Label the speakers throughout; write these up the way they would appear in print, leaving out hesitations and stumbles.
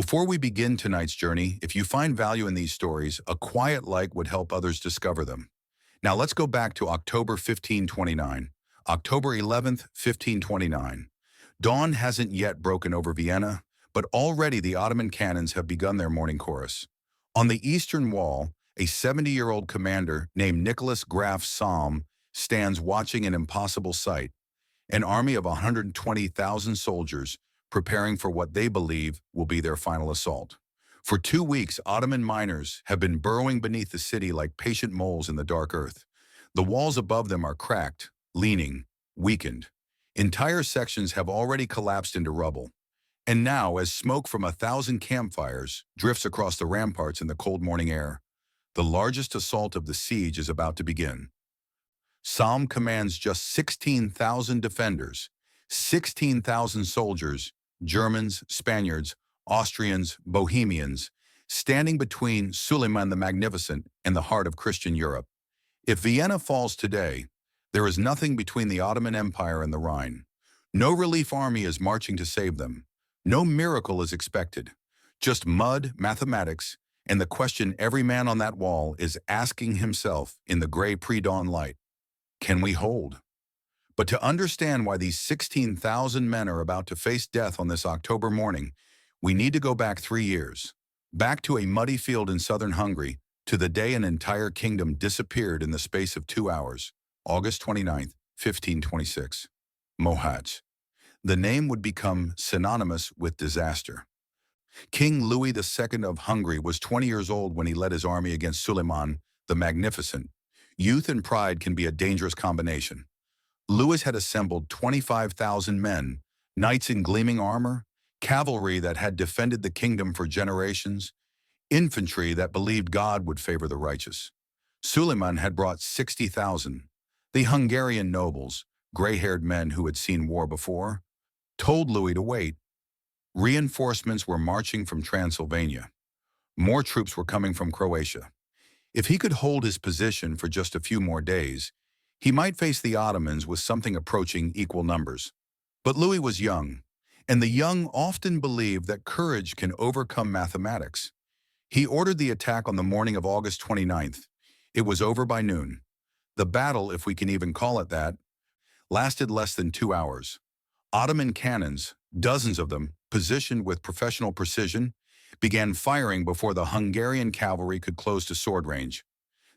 Speaker 1: Before we begin tonight's journey, if you find value in these stories, a quiet like would help others discover them. Now let's go back to October 1529. October 11th, 1529. Dawn hasn't yet broken over Vienna, but already the Ottoman cannons have begun their morning chorus. On the eastern wall, a 70-year-old commander named Nicholas Graf Salm stands watching an impossible sight, an army of 120,000 soldiers preparing for what they believe will be their final assault. For 2 weeks, Ottoman miners have been burrowing beneath the city like patient moles in the dark earth. The walls above them are cracked, leaning, weakened. Entire sections have already collapsed into rubble. And now, as smoke from 1,000 campfires drifts across the ramparts in the cold morning air, the largest assault of the siege is about to begin. Salm commands just 16,000 defenders, 16,000 soldiers, Germans, Spaniards, Austrians, Bohemians, standing between Suleiman the Magnificent and the heart of Christian Europe. If Vienna falls today, there is nothing between the Ottoman Empire and the Rhine. No relief army is marching to save them. No miracle is expected. Just mud, mathematics, and the question every man on that wall is asking himself in the gray pre-dawn light: can we hold? But to understand why these 16,000 men are about to face death on this October morning, we need to go back 3 years, back to a muddy field in southern Hungary, to the day an entire kingdom disappeared in the space of 2 hours, August 29th, 1526. Mohács. The name would become synonymous with disaster. King Louis II of Hungary was 20 years old when he led his army against Suleiman the Magnificent. Youth and pride can be a dangerous combination. Louis had assembled 25,000 men, knights in gleaming armor, cavalry that had defended the kingdom for generations, infantry that believed God would favor the righteous. Suleiman had brought 60,000. The Hungarian nobles, gray-haired men who had seen war before, told Louis to wait. Reinforcements were marching from Transylvania. More troops were coming from Croatia. If he could hold his position for just a few more days, he might face the Ottomans with something approaching equal numbers. But Louis was young, and the young often believe that courage can overcome mathematics. He ordered the attack on the morning of August 29th. It was over by noon. The battle, if we can even call it that, lasted less than 2 hours. Ottoman cannons, dozens of them, positioned with professional precision, began firing before the Hungarian cavalry could close to sword range.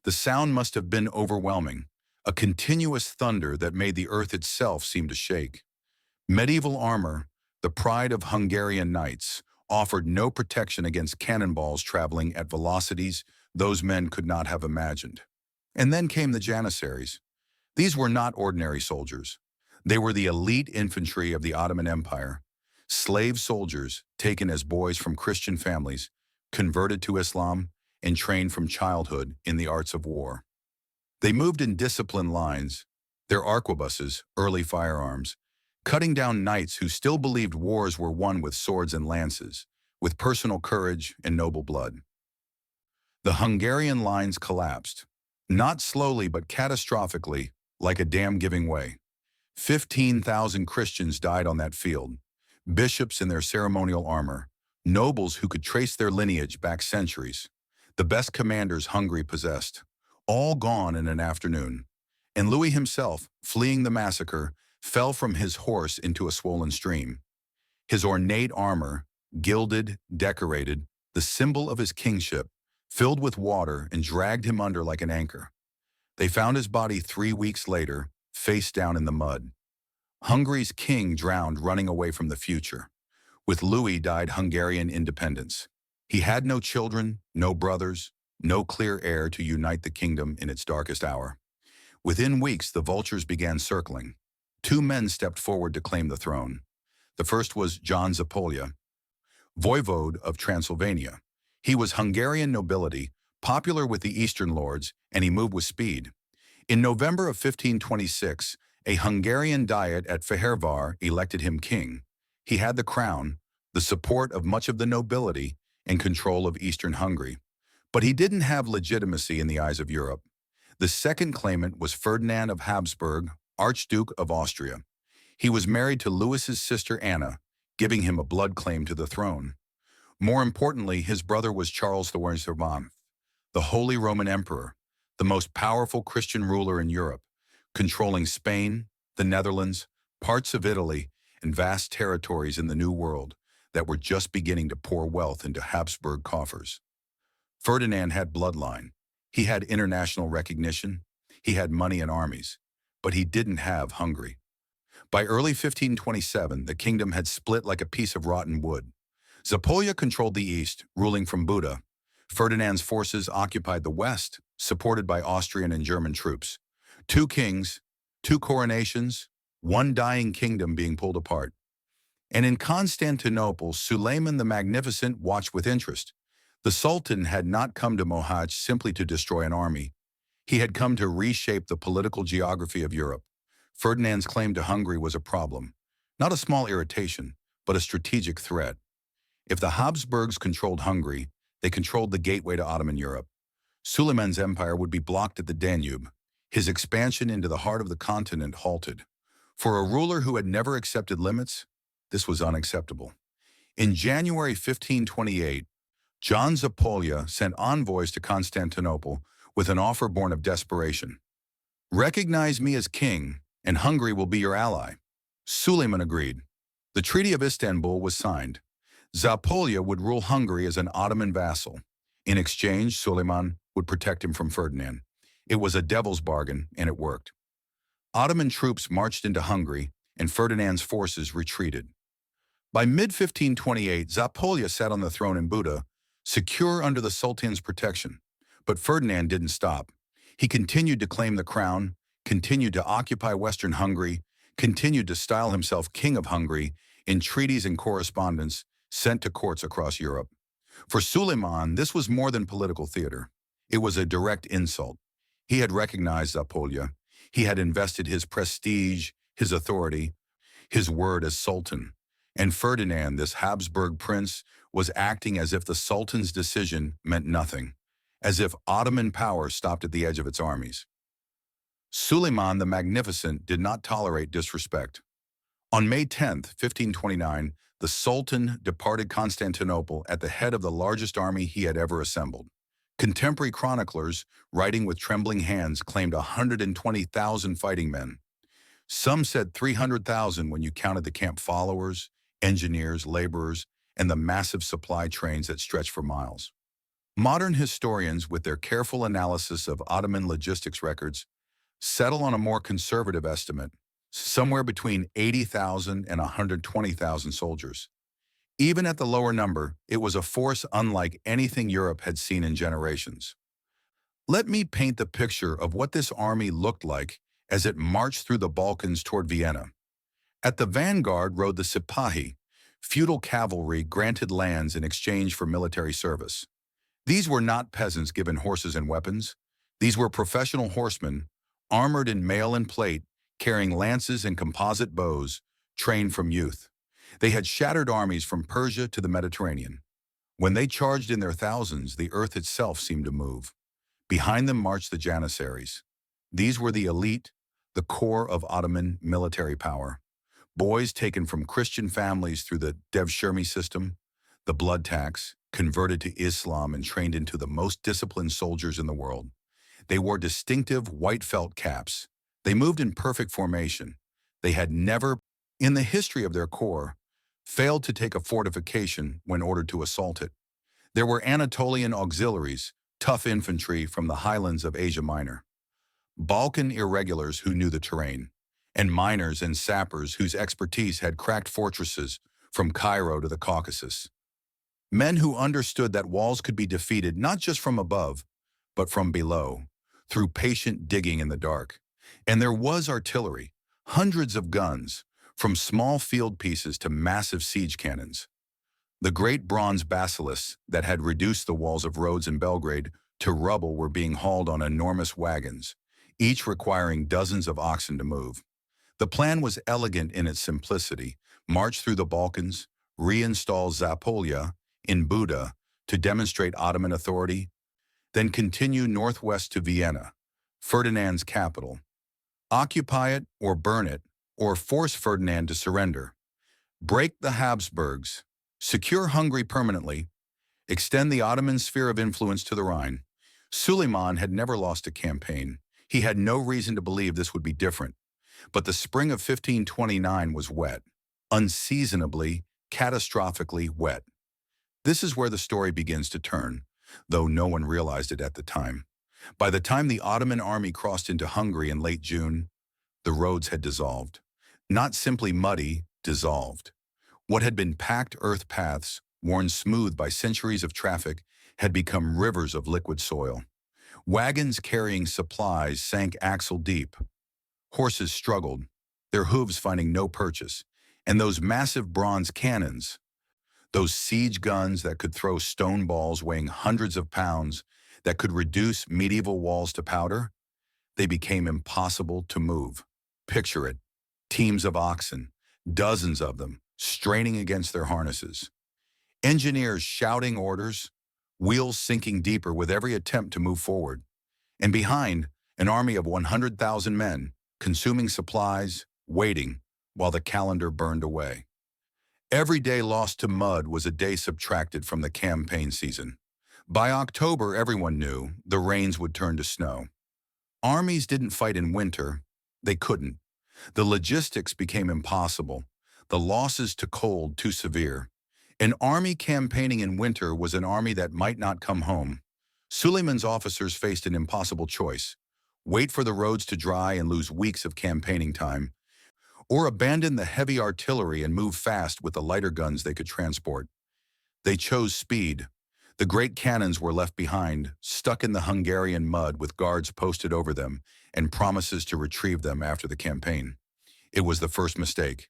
Speaker 1: The sound must have been overwhelming, a continuous thunder that made the earth itself seem to shake. Medieval armor, the pride of Hungarian knights, offered no protection against cannonballs traveling at velocities those men could not have imagined. And then came the Janissaries. These were not ordinary soldiers. They were the elite infantry of the Ottoman Empire, slave soldiers taken as boys from Christian families, converted to Islam, and trained from childhood in the arts of war. They moved in disciplined lines, their arquebuses, early firearms, cutting down knights who still believed wars were won with swords and lances, with personal courage and noble blood. The Hungarian lines collapsed, not slowly but catastrophically, like a dam giving way. 15,000 Christians died on that field, bishops in their ceremonial armor, nobles who could trace their lineage back centuries, the best commanders Hungary possessed, all gone in an afternoon. And Louis himself, fleeing the massacre, fell from his horse into a swollen stream. His ornate armor, gilded, decorated, the symbol of his kingship, filled with water and dragged him under like an anchor. They found his body 3 weeks later, face down in the mud. Hungary's king drowned running away from the future. With Louis died Hungarian independence. He had no children, no brothers, no clear heir to unite the kingdom in its darkest hour. Within weeks, the vultures began circling. 2 men stepped forward to claim the throne. The first was John Zapolya, voivode of Transylvania. He was Hungarian nobility, popular with the Eastern lords, and he moved with speed. In November of 1526, a Hungarian diet at Fehérvár elected him king. He had the crown, the support of much of the nobility, and control of Eastern Hungary. But he didn't have legitimacy in the eyes of Europe. The second claimant was Ferdinand of Habsburg, Archduke of Austria. He was married to Louis's sister Anna, giving him a blood claim to the throne. More importantly, his brother was Charles the Holy Roman Emperor, the most powerful Christian ruler in Europe, controlling Spain, the Netherlands, parts of Italy, and vast territories in the New World that were just beginning to pour wealth into Habsburg coffers. Ferdinand had bloodline. He had international recognition. He had money and armies. But he didn't have Hungary. By early 1527, the kingdom had split like a piece of rotten wood. Zapolya controlled the east, ruling from Buda. Ferdinand's forces occupied the west, supported by Austrian and German troops. Two kings, two coronations, one dying kingdom being pulled apart. And in Constantinople, Suleiman the Magnificent watched with interest. The Sultan had not come to Mohács simply to destroy an army. He had come to reshape the political geography of Europe. Ferdinand's claim to Hungary was a problem, not a small irritation, but a strategic threat. If the Habsburgs controlled Hungary, they controlled the gateway to Ottoman Europe. Suleiman's empire would be blocked at the Danube. His expansion into the heart of the continent halted. For a ruler who had never accepted limits, this was unacceptable. In January 1528, John Zapolya sent envoys to Constantinople with an offer born of desperation. "Recognize me as king, and Hungary will be your ally." Suleiman agreed. The Treaty of Istanbul was signed. Zapolya would rule Hungary as an Ottoman vassal. In exchange, Suleiman would protect him from Ferdinand. It was a devil's bargain, and it worked. Ottoman troops marched into Hungary, and Ferdinand's forces retreated. By mid-1528, Zapolya sat on the throne in Buda, secure under the Sultan's protection. But Ferdinand didn't stop. He continued to claim the crown, continued to occupy Western Hungary, continued to style himself King of Hungary in treaties and correspondence sent to courts across Europe. For Suleiman, this was more than political theater. It was a direct insult. He had recognized Zapolya. He had invested his prestige, his authority, his word as Sultan. And Ferdinand, this Habsburg prince, was acting as if the Sultan's decision meant nothing, as if Ottoman power stopped at the edge of its armies. Suleiman the Magnificent did not tolerate disrespect. On May 10, 1529, the Sultan departed Constantinople at the head of the largest army he had ever assembled. Contemporary chroniclers, writing with trembling hands, claimed 120,000 fighting men. Some said 300,000 when you counted the camp followers, engineers, laborers, and the massive supply trains that stretched for miles. Modern historians, with their careful analysis of Ottoman logistics records, settle on a more conservative estimate, somewhere between 80,000 and 120,000 soldiers. Even at the lower number, it was a force unlike anything Europe had seen in generations. Let me paint the picture of what this army looked like as it marched through the Balkans toward Vienna. At the vanguard rode the Sipahi, feudal cavalry granted lands in exchange for military service. These were not peasants given horses and weapons. These were professional horsemen, armored in mail and plate, carrying lances and composite bows, trained from youth. They had shattered armies from Persia to the Mediterranean. When they charged in their thousands, the earth itself seemed to move. Behind them marched the Janissaries. These were the elite, the core of Ottoman military power. Boys taken from Christian families through the Devshirme system, the blood tax, converted to Islam and trained into the most disciplined soldiers in the world. They wore distinctive white felt caps. They moved in perfect formation. They had never, in the history of their corps, failed to take a fortification when ordered to assault it. There were Anatolian auxiliaries, tough infantry from the highlands of Asia Minor, Balkan irregulars who knew the terrain, and miners and sappers whose expertise had cracked fortresses from Cairo to the Caucasus. Men who understood that walls could be defeated not just from above, but from below, through patient digging in the dark. And there was artillery, hundreds of guns, from small field pieces to massive siege cannons. The great bronze basilisks that had reduced the walls of Rhodes and Belgrade to rubble were being hauled on enormous wagons, each requiring dozens of oxen to move. The plan was elegant in its simplicity: march through the Balkans, reinstall Zapolya in Buda to demonstrate Ottoman authority, then continue northwest to Vienna, Ferdinand's capital. Occupy it or burn it, or force Ferdinand to surrender. Break the Habsburgs, Secure Hungary permanently, extend the Ottoman sphere of influence to the Rhine. Suleiman had never lost a campaign. He had no reason to believe this would be different. But the spring of 1529 was wet. Unseasonably, catastrophically wet. This is where the story begins to turn, though no one realized it at the time. By the time the Ottoman army crossed into Hungary in late June, the roads had dissolved. Not simply muddy, dissolved. What had been packed earth paths, worn smooth by centuries of traffic, had become rivers of liquid soil. Wagons carrying supplies sank axle deep. Horses struggled, their hooves finding no purchase. And those massive bronze cannons, those siege guns that could throw stone balls weighing hundreds of pounds, that could reduce medieval walls to powder, they became impossible to move. Picture it. Teams of oxen, dozens of them, straining against their harnesses. Engineers shouting orders, wheels sinking deeper with every attempt to move forward. And behind, an army of 100,000 men, consuming supplies, waiting, while the calendar burned away. Every day lost to mud was a day subtracted from the campaign season. By October, everyone knew the rains would turn to snow. Armies didn't fight in winter. They couldn't. The logistics became impossible. The losses to cold too severe. An army campaigning in winter was an army that might not come home. Suleiman's officers faced an impossible choice: wait for the roads to dry and lose weeks of campaigning time, or abandon the heavy artillery and move fast with the lighter guns they could transport. They chose speed. The great cannons were left behind, stuck in the Hungarian mud with guards posted over them and promises to retrieve them after the campaign. It was the first mistake,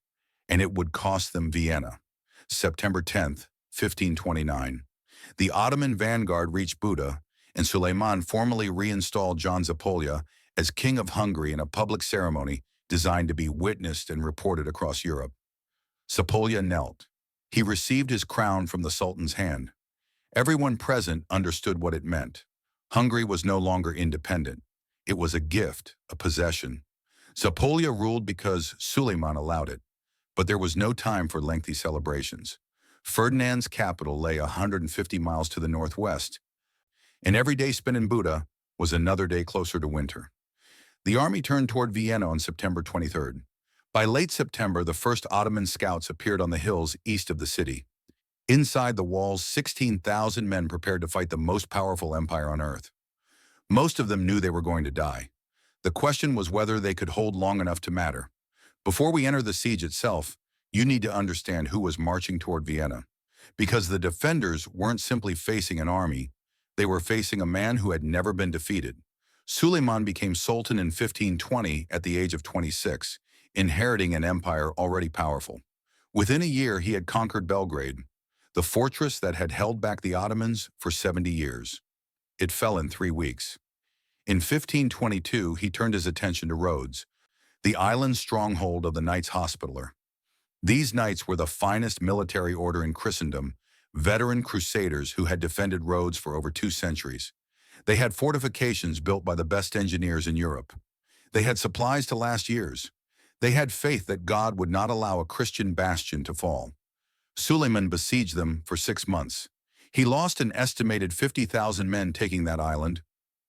Speaker 1: and it would cost them Vienna. September 10th, 1529. The Ottoman vanguard reached Buda, and Suleiman formally reinstalled John Zapolya as King of Hungary in a public ceremony designed to be witnessed and reported across Europe. Zapolya knelt. He received his crown from the Sultan's hand. Everyone present understood what it meant. Hungary was no longer independent. It was a gift, a possession. Zapolya ruled because Suleiman allowed it. But there was no time for lengthy celebrations. Ferdinand's capital lay 150 miles to the northwest, and every day spent in Buda was another day closer to winter. The army turned toward Vienna on September 23rd. By late September, the first Ottoman scouts appeared on the hills east of the city. Inside the walls, 16,000 men prepared to fight the most powerful empire on earth. Most of them knew they were going to die. The question was whether they could hold long enough to matter. Before we enter the siege itself, you need to understand who was marching toward Vienna. Because the defenders weren't simply facing an army, they were facing a man who had never been defeated. Suleiman became Sultan in 1520 at the age of 26, inheriting an empire already powerful. Within a year, he had conquered Belgrade, the fortress that had held back the Ottomans for 70 years. It fell in 3 weeks. In 1522, he turned his attention to Rhodes, the island stronghold of the Knights Hospitaller. These knights were the finest military order in Christendom, veteran crusaders who had defended Rhodes for over 2 centuries. They had fortifications built by the best engineers in Europe. They had supplies to last years. They had faith that God would not allow a Christian bastion to fall. Suleiman besieged them for 6 months. He lost an estimated 50,000 men taking that island,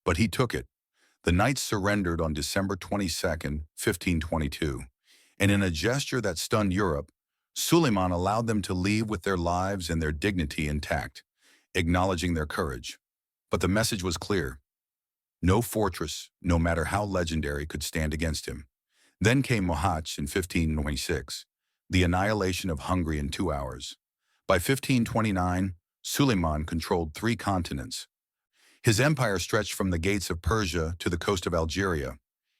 Speaker 1: but he took it. The knights surrendered on December 22nd, 1522, and in a gesture that stunned Europe, Suleiman allowed them to leave with their lives and their dignity intact, acknowledging their courage. But the message was clear. No fortress, no matter how legendary, could stand against him. Then came Mohács in 1526, the annihilation of Hungary in 2 hours. By 1529, Suleiman controlled 3 continents. His empire stretched from the gates of Persia to the coast of Algeria.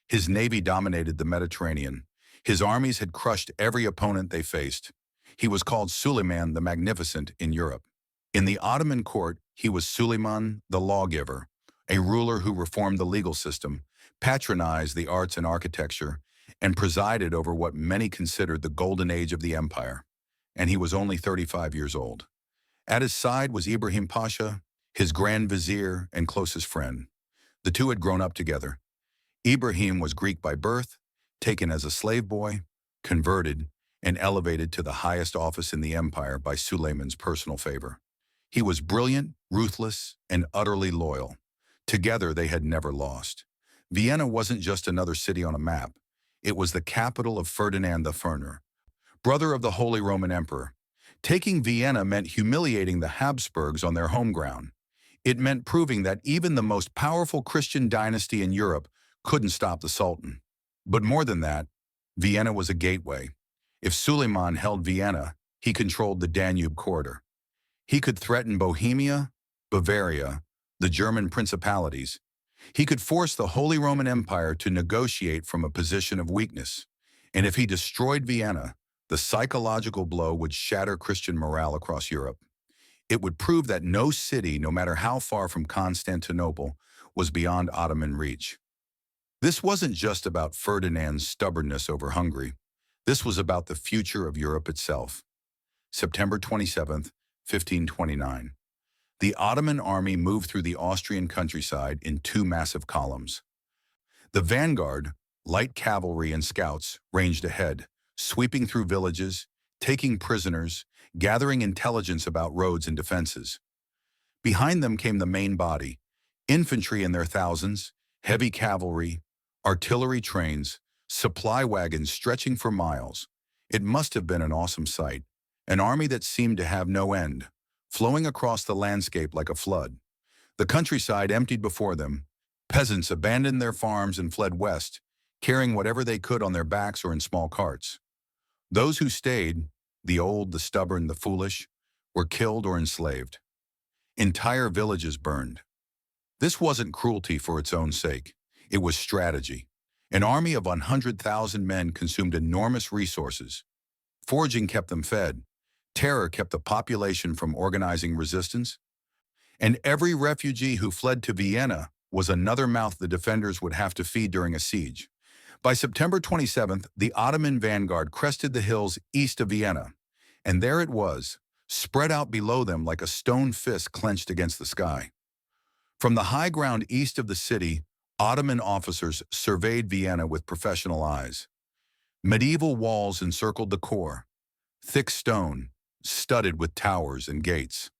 Speaker 1: His navy dominated the Mediterranean. His armies had crushed every opponent they faced. He was called Suleiman the Magnificent in Europe. In the Ottoman court, he was Suleiman the Lawgiver, a ruler who reformed the legal system, patronized the arts and architecture, and presided over what many considered the golden age of the empire. And he was only 35 years old. At his side was Ibrahim Pasha, his grand vizier and closest friend. The two had grown up together. Ibrahim was Greek by birth, taken as a slave boy, converted, and elevated to the highest office in the empire by Suleiman's personal favor. He was brilliant, ruthless, and utterly loyal. Together, they had never lost. Vienna wasn't just another city on a map. It was the capital of Ferdinand the Firner, brother of the Holy Roman Emperor. Taking Vienna meant humiliating the Habsburgs on their home ground. It meant proving that even the most powerful Christian dynasty in Europe couldn't stop the Sultan. But more than that, Vienna was a gateway. If Suleiman held Vienna, he controlled the Danube corridor. He could threaten Bohemia, Bavaria, the German principalities. He could force the Holy Roman Empire to negotiate from a position of weakness. And if he destroyed Vienna, the psychological blow would shatter Christian morale across Europe. It would prove that no city, no matter how far from Constantinople, was beyond Ottoman reach. This wasn't just about Ferdinand's stubbornness over Hungary. This was about the future of Europe itself. September 27, 1529. The Ottoman army moved through the Austrian countryside in two massive columns. The vanguard, light cavalry and scouts, ranged ahead, sweeping through villages, taking prisoners, gathering intelligence about roads and defenses. Behind them came the main body, infantry in their thousands, heavy cavalry, artillery trains, supply wagons stretching for miles. It must have been an awesome sight, an army that seemed to have no end, flowing across the landscape like a flood. The countryside emptied before them. Peasants abandoned their farms and fled west, carrying whatever they could on their backs or in small carts. Those who stayed, the old, the stubborn, the foolish, were killed or enslaved. Entire villages burned. This wasn't cruelty for its own sake. It was strategy. An army of 100,000 men consumed enormous resources. Foraging kept them fed. Terror kept the population from organizing resistance. And every refugee who fled to Vienna was another mouth the defenders would have to feed during a siege. By September 27th, the Ottoman vanguard crested the hills east of Vienna, and there it was, spread out below them like a stone fist clenched against the sky. From the high ground east of the city, Ottoman officers surveyed Vienna with professional eyes. Medieval walls encircled the core, thick stone, studded with towers and gates.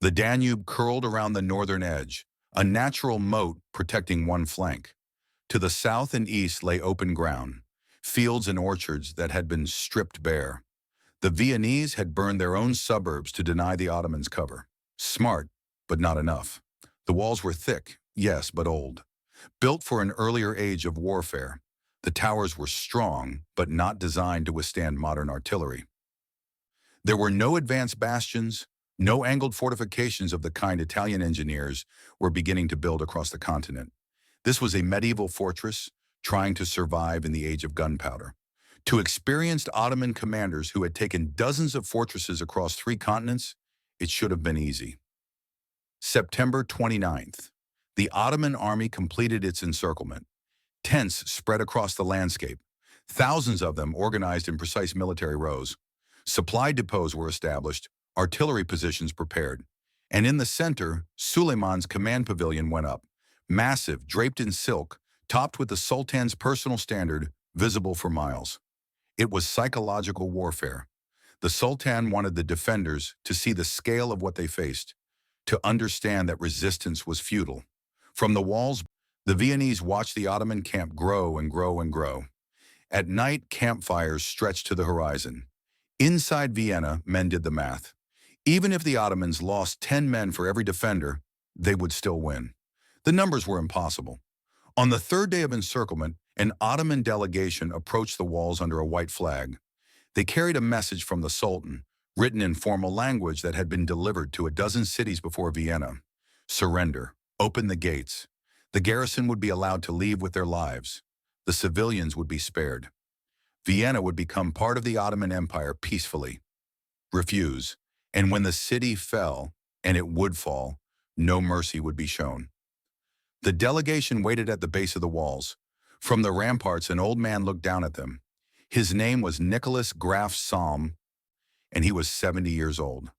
Speaker 1: The Danube curled around the northern edge, a natural moat protecting one flank. To the south and east lay open ground, fields and orchards that had been stripped bare. The Viennese had burned their own suburbs to deny the Ottomans cover. Smart, but not enough. The walls were thick, yes, but old. Built for an earlier age of warfare, the towers were strong, but not designed to withstand modern artillery. There were no advanced bastions, no angled fortifications of the kind Italian engineers were beginning to build across the continent. This was a medieval fortress trying to survive in the age of gunpowder. To experienced Ottoman commanders who had taken dozens of fortresses across 3 continents, it should have been easy. September 29th. The Ottoman army completed its encirclement. Tents spread across the landscape, thousands of them organized in precise military rows. Supply depots were established, artillery positions prepared. And in the center, Suleiman's command pavilion went up. Massive, draped in silk, topped with the Sultan's personal standard, visible for miles. It was psychological warfare. The Sultan wanted the defenders to see the scale of what they faced, to understand that resistance was futile. From the walls, the Viennese watched the Ottoman camp grow and grow and grow. At night, campfires stretched to the horizon. Inside Vienna, men did the math. Even if the Ottomans lost 10 men for every defender, they would still win. The numbers were impossible. On the 3rd day of encirclement, an Ottoman delegation approached the walls under a white flag. They carried a message from the Sultan, written in formal language that had been delivered to a dozen cities before Vienna. Surrender. Open the gates. The garrison would be allowed to leave with their lives. The civilians would be spared. Vienna would become part of the Ottoman Empire peacefully. Refuse. And when the city fell, and it would fall, no mercy would be shown. The delegation waited at the base of the walls. From the ramparts, an old man looked down at them. His name was Nicholas Graf Salm, and he was 70 years old.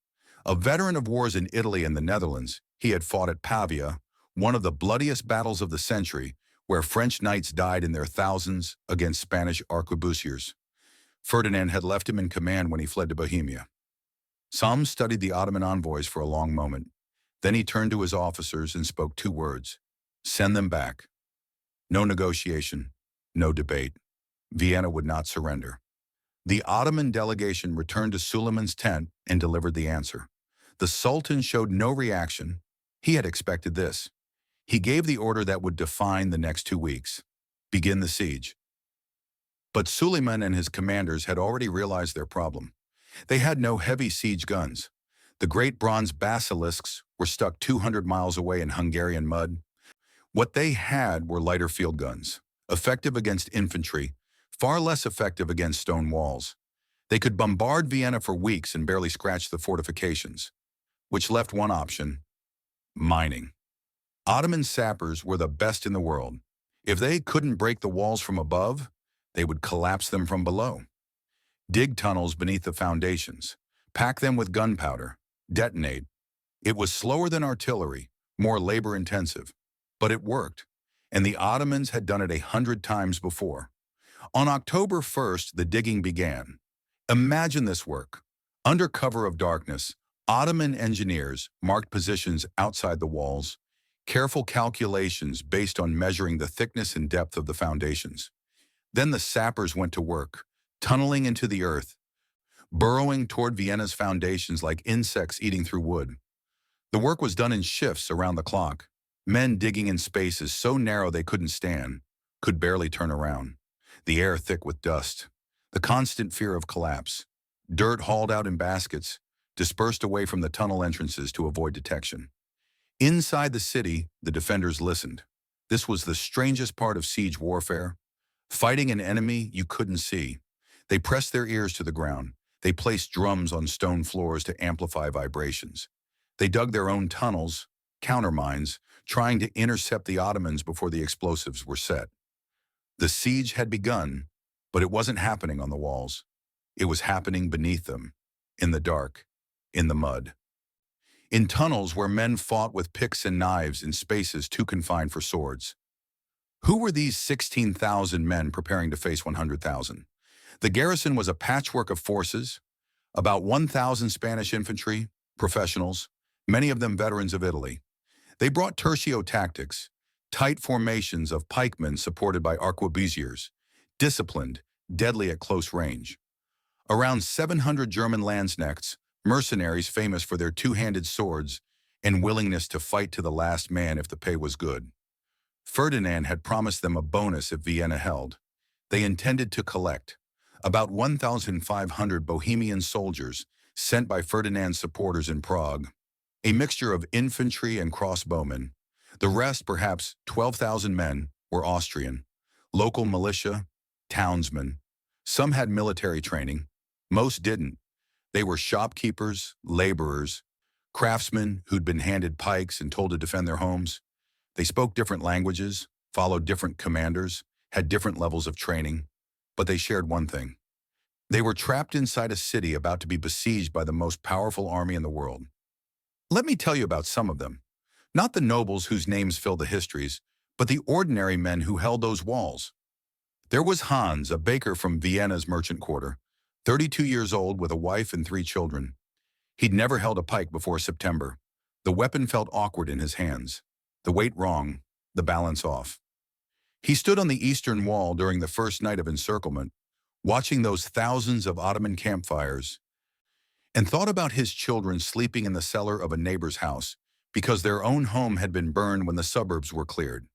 Speaker 1: A veteran of wars in Italy and the Netherlands, he had fought at Pavia, one of the bloodiest battles of the century, where French knights died in their thousands against Spanish arquebusiers. Ferdinand had left him in command when he fled to Bohemia. Sam studied the Ottoman envoys for a long moment. Then he turned to his officers and spoke two words: send them back. No negotiation, no debate. Vienna would not surrender. The Ottoman delegation returned to Suleiman's tent and delivered the answer. The Sultan showed no reaction. He had expected this. He gave the order that would define the next 2 weeks. Begin the siege. But Suleiman and his commanders had already realized their problem. They had no heavy siege guns. The great bronze basilisks were stuck 200 miles away in Hungarian mud. What they had were lighter field guns, effective against infantry, far less effective against stone walls. They could bombard Vienna for weeks and barely scratch the fortifications, which left one option: mining. Ottoman sappers were the best in the world. If they couldn't break the walls from above, they would collapse them from below. Dig tunnels beneath the foundations, pack them with gunpowder, detonate. It was slower than artillery, more labor-intensive, but it worked, and the Ottomans had done it 100 times before. On October 1st, the digging began. Imagine this work. Under cover of darkness, Ottoman engineers marked positions outside the walls, careful calculations based on measuring the thickness and depth of the foundations. Then the sappers went to work, tunneling into the earth, burrowing toward Vienna's foundations like insects eating through wood. The work was done in shifts around the clock, men digging in spaces so narrow they couldn't stand, could barely turn around. The air thick with dust, the constant fear of collapse. Dirt hauled out in baskets, dispersed away from the tunnel entrances to avoid detection. Inside the city, the defenders listened. This was the strangest part of siege warfare. Fighting an enemy you couldn't see. They pressed their ears to the ground. They placed drums on stone floors to amplify vibrations. They dug their own tunnels, countermines, trying to intercept the Ottomans before the explosives were set. The siege had begun, but it wasn't happening on the walls. It was happening beneath them, in the dark, in the mud. In tunnels where men fought with picks and knives in spaces too confined for swords. Who were these 16,000 men preparing to face 100,000? The garrison was a patchwork of forces, about 1,000 Spanish infantry, professionals, many of them veterans of Italy. They brought tertio tactics, tight formations of pikemen supported by arquebusiers, disciplined, deadly at close range. Around 700 German landsknechts, mercenaries famous for their two-handed swords and willingness to fight to the last man if the pay was good. Ferdinand had promised them a bonus if Vienna held. They intended to collect about 1,500 Bohemian soldiers sent by Ferdinand's supporters in Prague, a mixture of infantry and crossbowmen. The rest, perhaps 12,000 men, were Austrian, local militia, townsmen. Some had military training, most didn't. They were shopkeepers, laborers, craftsmen who'd been handed pikes and told to defend their homes. They spoke different languages, followed different commanders, had different levels of training, but they shared one thing. They were trapped inside a city about to be besieged by the most powerful army in the world. Let me tell you about some of them. Not the nobles whose names fill the histories, but the ordinary men who held those walls. There was Hans, a baker from Vienna's merchant quarter, 32 years old with a wife and 3 children. He'd never held a pike before September. The weapon felt awkward in his hands. The weight wrong, the balance off. He stood on the eastern wall during the first night of encirclement, watching those thousands of Ottoman campfires, and thought about his children sleeping in the cellar of a neighbor's house because their own home had been burned when the suburbs were cleared.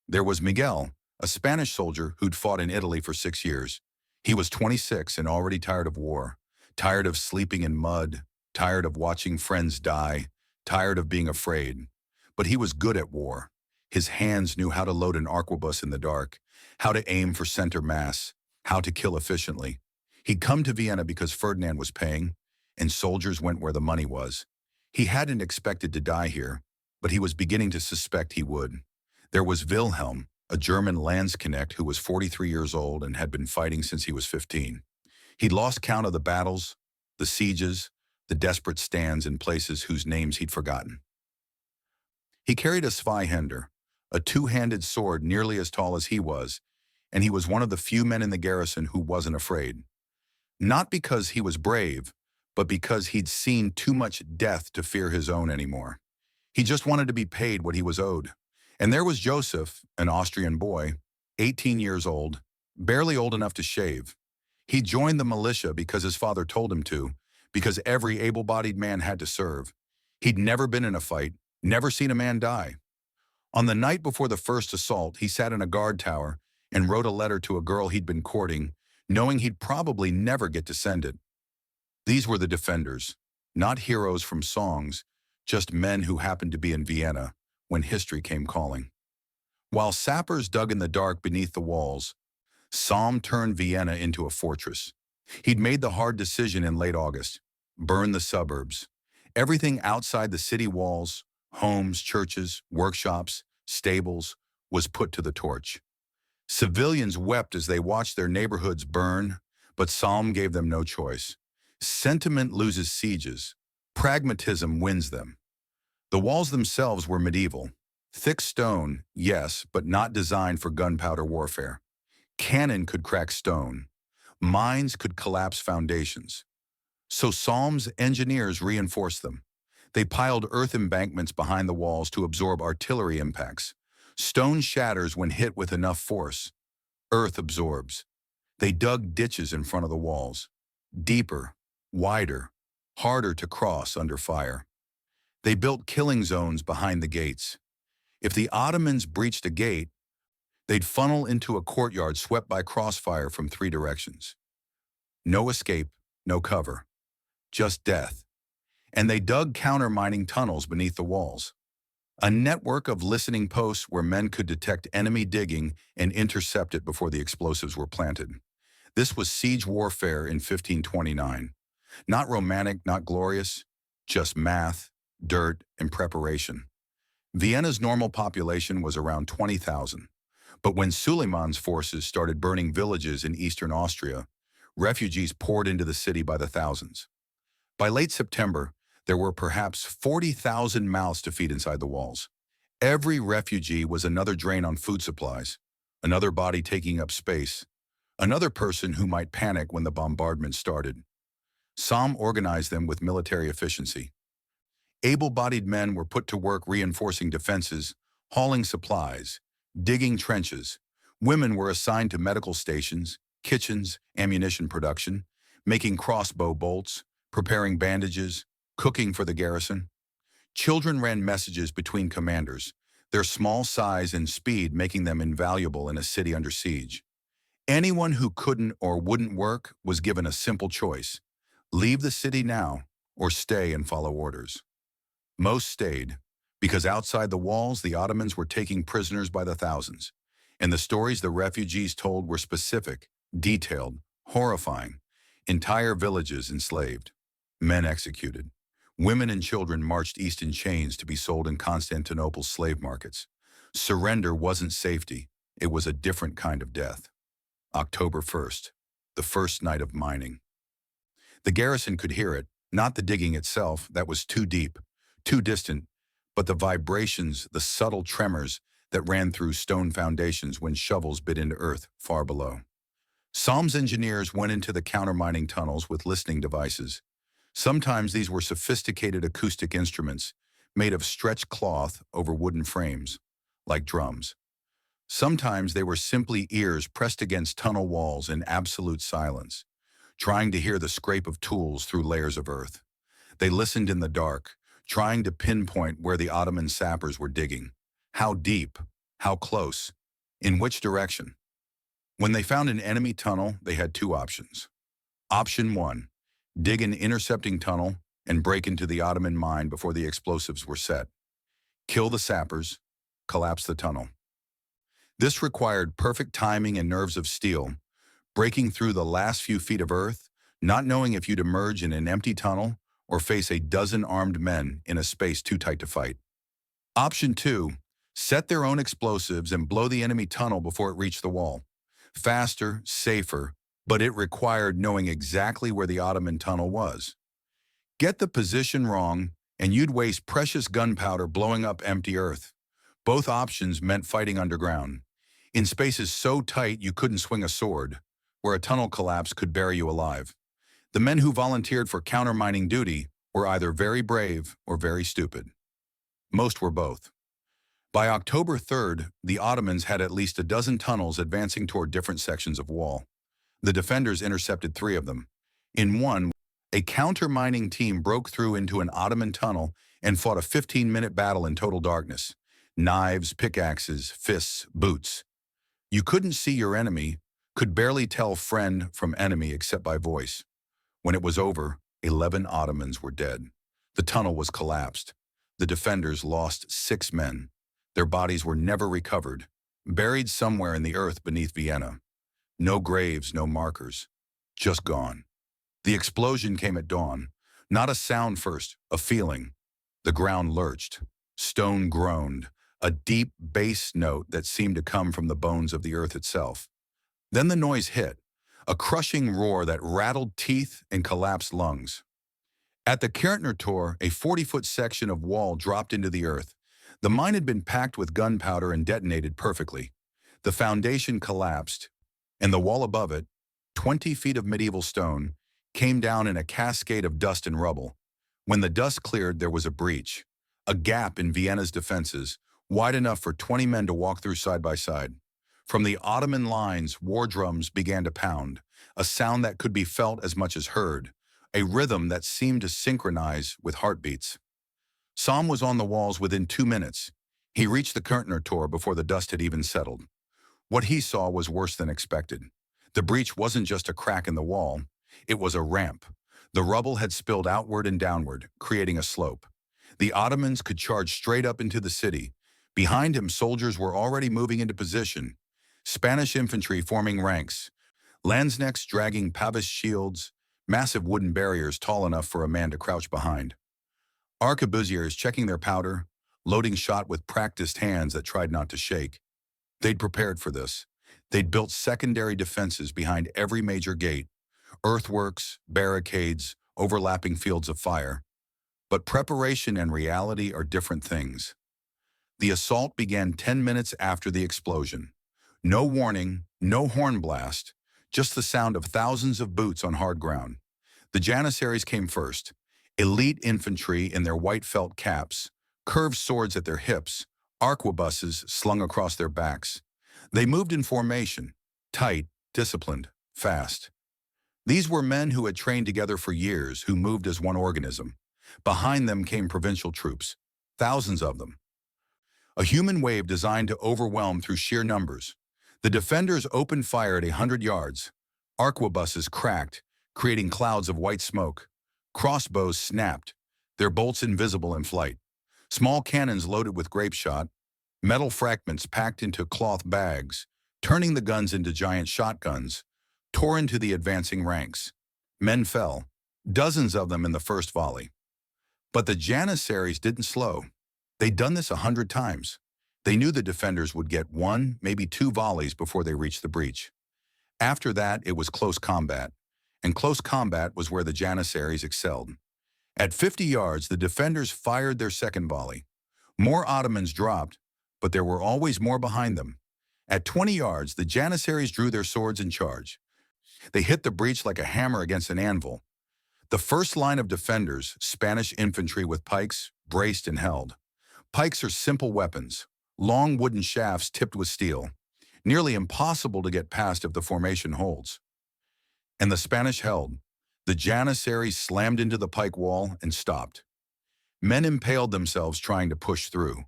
Speaker 1: There was Miguel, a Spanish soldier who'd fought in Italy for 6 years. He was 26 and already tired of war, tired of sleeping in mud, tired of watching friends die, tired of being afraid. But he was good at war. His hands knew how to load an arquebus in the dark, how to aim for center mass, how to kill efficiently. He'd come to Vienna because Ferdinand was paying, and soldiers went where the money was. He hadn't expected to die here, but he was beginning to suspect he would. There was Wilhelm, a German Landsknecht who was 43 years old and had been fighting since he was 15. He'd lost count of the battles, the sieges, the desperate stands in places whose names he'd forgotten. He carried a Zweihänder, a two-handed sword nearly as tall as he was, and he was one of the few men in the garrison who wasn't afraid. Not because he was brave, but because he'd seen too much death to fear his own anymore. He just wanted to be paid what he was owed. And there was Joseph, an Austrian boy, 18 years old, barely old enough to shave. He joined the militia because his father told him to, because every able-bodied man had to serve. He'd never been in a fight, never seen a man die. On the night before the first assault, he sat in a guard tower and wrote a letter to a girl he'd been courting, knowing he'd probably never get to send it. These were the defenders, not heroes from songs, just men who happened to be in Vienna when history came calling. While sappers dug in the dark beneath the walls, Salm turned Vienna into a fortress. He'd made the hard decision in late August: burn the suburbs. Everything outside the city walls, homes, churches, workshops, stables, was put to the torch. Civilians wept as they watched their neighborhoods burn, but Salm gave them no choice. Sentiment loses sieges. Pragmatism wins them. The walls themselves were medieval. Thick stone, yes, but not designed for gunpowder warfare. Cannon could crack stone. Mines could collapse foundations. So Salm's engineers reinforced them. They piled earth embankments behind the walls to absorb artillery impacts. Stone shatters when hit with enough force. Earth absorbs. They dug ditches in front of the walls. Deeper, wider, harder to cross under fire. They built killing zones behind the gates. If the Ottomans breached a gate, they'd funnel into a courtyard swept by crossfire from 3 directions. No escape, no cover, just death. And they dug counter-mining tunnels beneath the walls. A network of listening posts where men could detect enemy digging and intercept it before the explosives were planted. This was siege warfare in 1529. Not romantic, not glorious, just math, dirt, and preparation. Vienna's normal population was around 20,000. But when Suleiman's forces started burning villages in eastern Austria, refugees poured into the city by the thousands. By late September, there were perhaps 40,000 mouths to feed inside the walls. Every refugee was another drain on food supplies, another body taking up space, another person who might panic when the bombardment started. Salm organized them with military efficiency. Able-bodied men were put to work reinforcing defenses, hauling supplies, digging trenches. Women were assigned to medical stations, kitchens, ammunition production, making crossbow bolts, preparing bandages, cooking for the garrison. Children ran messages between commanders, their small size and speed making them invaluable in a city under siege. Anyone who couldn't or wouldn't work was given a simple choice: leave the city now or stay and follow orders. Most stayed, because outside the walls the Ottomans were taking prisoners by the thousands, and the stories the refugees told were specific, detailed, horrifying. Entire villages enslaved, men executed. Women and children marched east in chains to be sold in Constantinople's slave markets. Surrender wasn't safety, it was a different kind of death. October 1st, the first night of mining. The garrison could hear it, not the digging itself, that was too deep, too distant, but the vibrations, the subtle tremors that ran through stone foundations when shovels bit into earth far below. Salm's engineers went into the countermining tunnels with listening devices. Sometimes these were sophisticated acoustic instruments made of stretched cloth over wooden frames, like drums. Sometimes they were simply ears pressed against tunnel walls in absolute silence, trying to hear the scrape of tools through layers of earth. They listened in the dark, trying to pinpoint where the Ottoman sappers were digging. How deep? How close? In which direction? When they found an enemy tunnel, they had 2 options. Option 1, dig an intercepting tunnel and break into the Ottoman mine before the explosives were set. Kill the sappers, collapse the tunnel. This required perfect timing and nerves of steel, breaking through the last few feet of earth, not knowing if you'd emerge in an empty tunnel or face a dozen armed men in a space too tight to fight. Option 2, set their own explosives and blow the enemy tunnel before it reached the wall. Faster, safer, but it required knowing exactly where the Ottoman tunnel was. Get the position wrong, and you'd waste precious gunpowder blowing up empty earth. Both options meant fighting underground, in spaces so tight you couldn't swing a sword, where a tunnel collapse could bury you alive. The men who volunteered for countermining duty were either very brave or very stupid. Most were both. By October 3rd, the Ottomans had at least a dozen tunnels advancing toward different sections of wall. The defenders intercepted 3 of them. In one, a counter-mining team broke through into an Ottoman tunnel and fought a 15-minute battle in total darkness. Knives, pickaxes, fists, boots. You couldn't see your enemy, could barely tell friend from enemy except by voice. When it was over, 11 Ottomans were dead. The tunnel was collapsed. The defenders lost 6 men. Their bodies were never recovered, buried somewhere in the earth beneath Vienna. No graves, no markers, just gone. The explosion came at dawn. Not a sound first, a feeling. The ground lurched. Stone groaned, a deep bass note that seemed to come from the bones of the earth itself. Then the noise hit, a crushing roar that rattled teeth and collapsed lungs. At the Kärntner Tor, a 40-foot section of wall dropped into the earth. The mine had been packed with gunpowder and detonated perfectly. The foundation collapsed, and the wall above it, 20 feet of medieval stone, came down in a cascade of dust and rubble. When the dust cleared, there was a breach, a gap in Vienna's defenses, wide enough for 20 men to walk through side by side. From the Ottoman lines, war drums began to pound, a sound that could be felt as much as heard, a rhythm that seemed to synchronize with heartbeats. Sam was on the walls within 2 minutes. He reached the Kärntner Tor before the dust had even settled. What he saw was worse than expected. The breach wasn't just a crack in the wall, it was a ramp. The rubble had spilled outward and downward, creating a slope. The Ottomans could charge straight up into the city. Behind him, soldiers were already moving into position. Spanish infantry forming ranks, lanzknechts dragging pavus shields, massive wooden barriers tall enough for a man to crouch behind. Arquebusiers checking their powder, loading shot with practiced hands that tried not to shake. They'd prepared for this. They'd built secondary defenses behind every major gate, earthworks, barricades, overlapping fields of fire. But preparation and reality are different things. The assault began 10 minutes after the explosion. No warning, no horn blast, just the sound of thousands of boots on hard ground. The Janissaries came first, elite infantry in their white felt caps, curved swords at their hips, arquebuses slung across their backs. They moved in formation, tight, disciplined, fast. These were men who had trained together for years, who moved as one organism. Behind them came provincial troops, thousands of them. A human wave designed to overwhelm through sheer numbers. The defenders opened fire at 100 yards. Arquebuses cracked, creating clouds of white smoke. Crossbows snapped, their bolts invisible in flight. Small cannons loaded with grape shot, metal fragments packed into cloth bags, turning the guns into giant shotguns, tore into the advancing ranks. Men fell, dozens of them in the first volley. But the Janissaries didn't slow. They'd done this 100 times. They knew the defenders would get 1, maybe 2 volleys before they reached the breach. After that, it was close combat, and close combat was where the Janissaries excelled. At 50 yards, the defenders fired their second volley. More Ottomans dropped, but there were always more behind them. At 20 yards, the Janissaries drew their swords and charged. They hit the breach like a hammer against an anvil. The first line of defenders, Spanish infantry with pikes, braced and held. Pikes are simple weapons, long wooden shafts tipped with steel, nearly impossible to get past if the formation holds. And the Spanish held. The Janissaries slammed into the pike wall and stopped. Men impaled themselves trying to push through.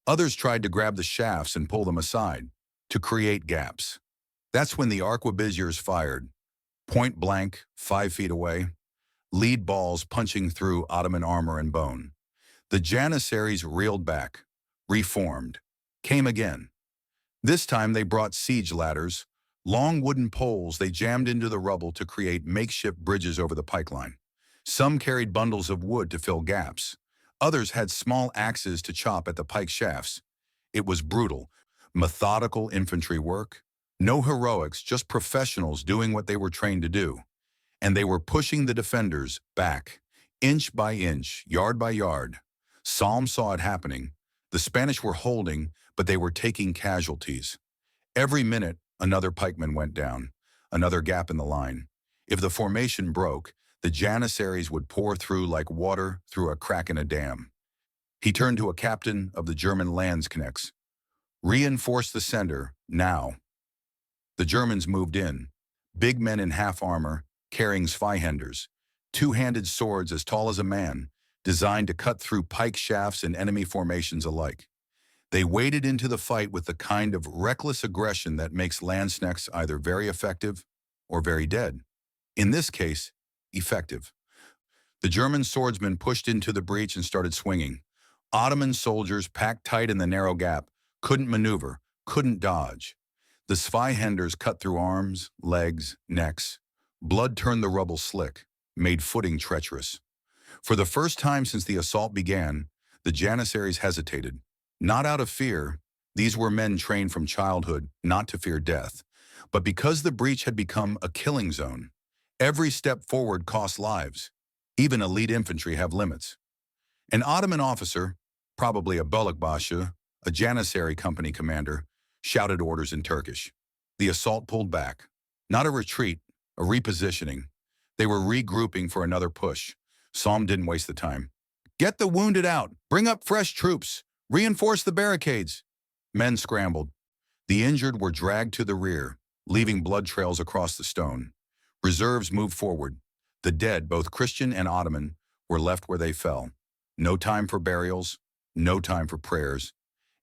Speaker 1: Others tried to grab the shafts and pull them aside, to create gaps. That's when the arquebusiers fired, point blank, 5 feet away, lead balls punching through Ottoman armor and bone. The Janissaries reeled back, reformed, came again. This time they brought siege ladders, long wooden poles they jammed into the rubble to create makeshift bridges over the pipeline. Some carried bundles of wood to fill gaps. Others had small axes to chop at the pike shafts. It was brutal, methodical infantry work. No heroics, just professionals doing what they were trained to do. And they were pushing the defenders back, inch by inch, yard by yard. Salm saw it happening. The Spanish were holding, but they were taking casualties. Every minute, another pikeman went down, another gap in the line. If the formation broke, the Janissaries would pour through like water through a crack in a dam. He turned to a captain of the German Landsknechts. Reinforce the center, now. The Germans moved in. Big men in half armor, carrying Zweihanders, two-handed swords as tall as a man, designed to cut through pike shafts and enemy formations alike. They waded into the fight with the kind of reckless aggression that makes Landsknechts either very effective or very dead. In this case, effective. The German swordsmen pushed into the breach and started swinging. Ottoman soldiers, packed tight in the narrow gap, couldn't maneuver, couldn't dodge. The Zweihanders cut through arms, legs, necks. Blood turned the rubble slick, made footing treacherous. For the first time since the assault began, the Janissaries hesitated. Not out of fear, these were men trained from childhood not to fear death, but because the breach had become a killing zone. Every step forward cost lives. Even elite infantry have limits. An Ottoman officer, probably a Bölükbaşı, a Janissary company commander, shouted orders in Turkish. The assault pulled back. Not a retreat, a repositioning. They were regrouping for another push. Salm didn't waste the time. Get the wounded out. Bring up fresh troops. Reinforce the barricades. Men scrambled. The injured were dragged to the rear, leaving blood trails across the stone. Reserves moved forward. The dead, both Christian and Ottoman, were left where they fell. No time for burials, no time for prayers.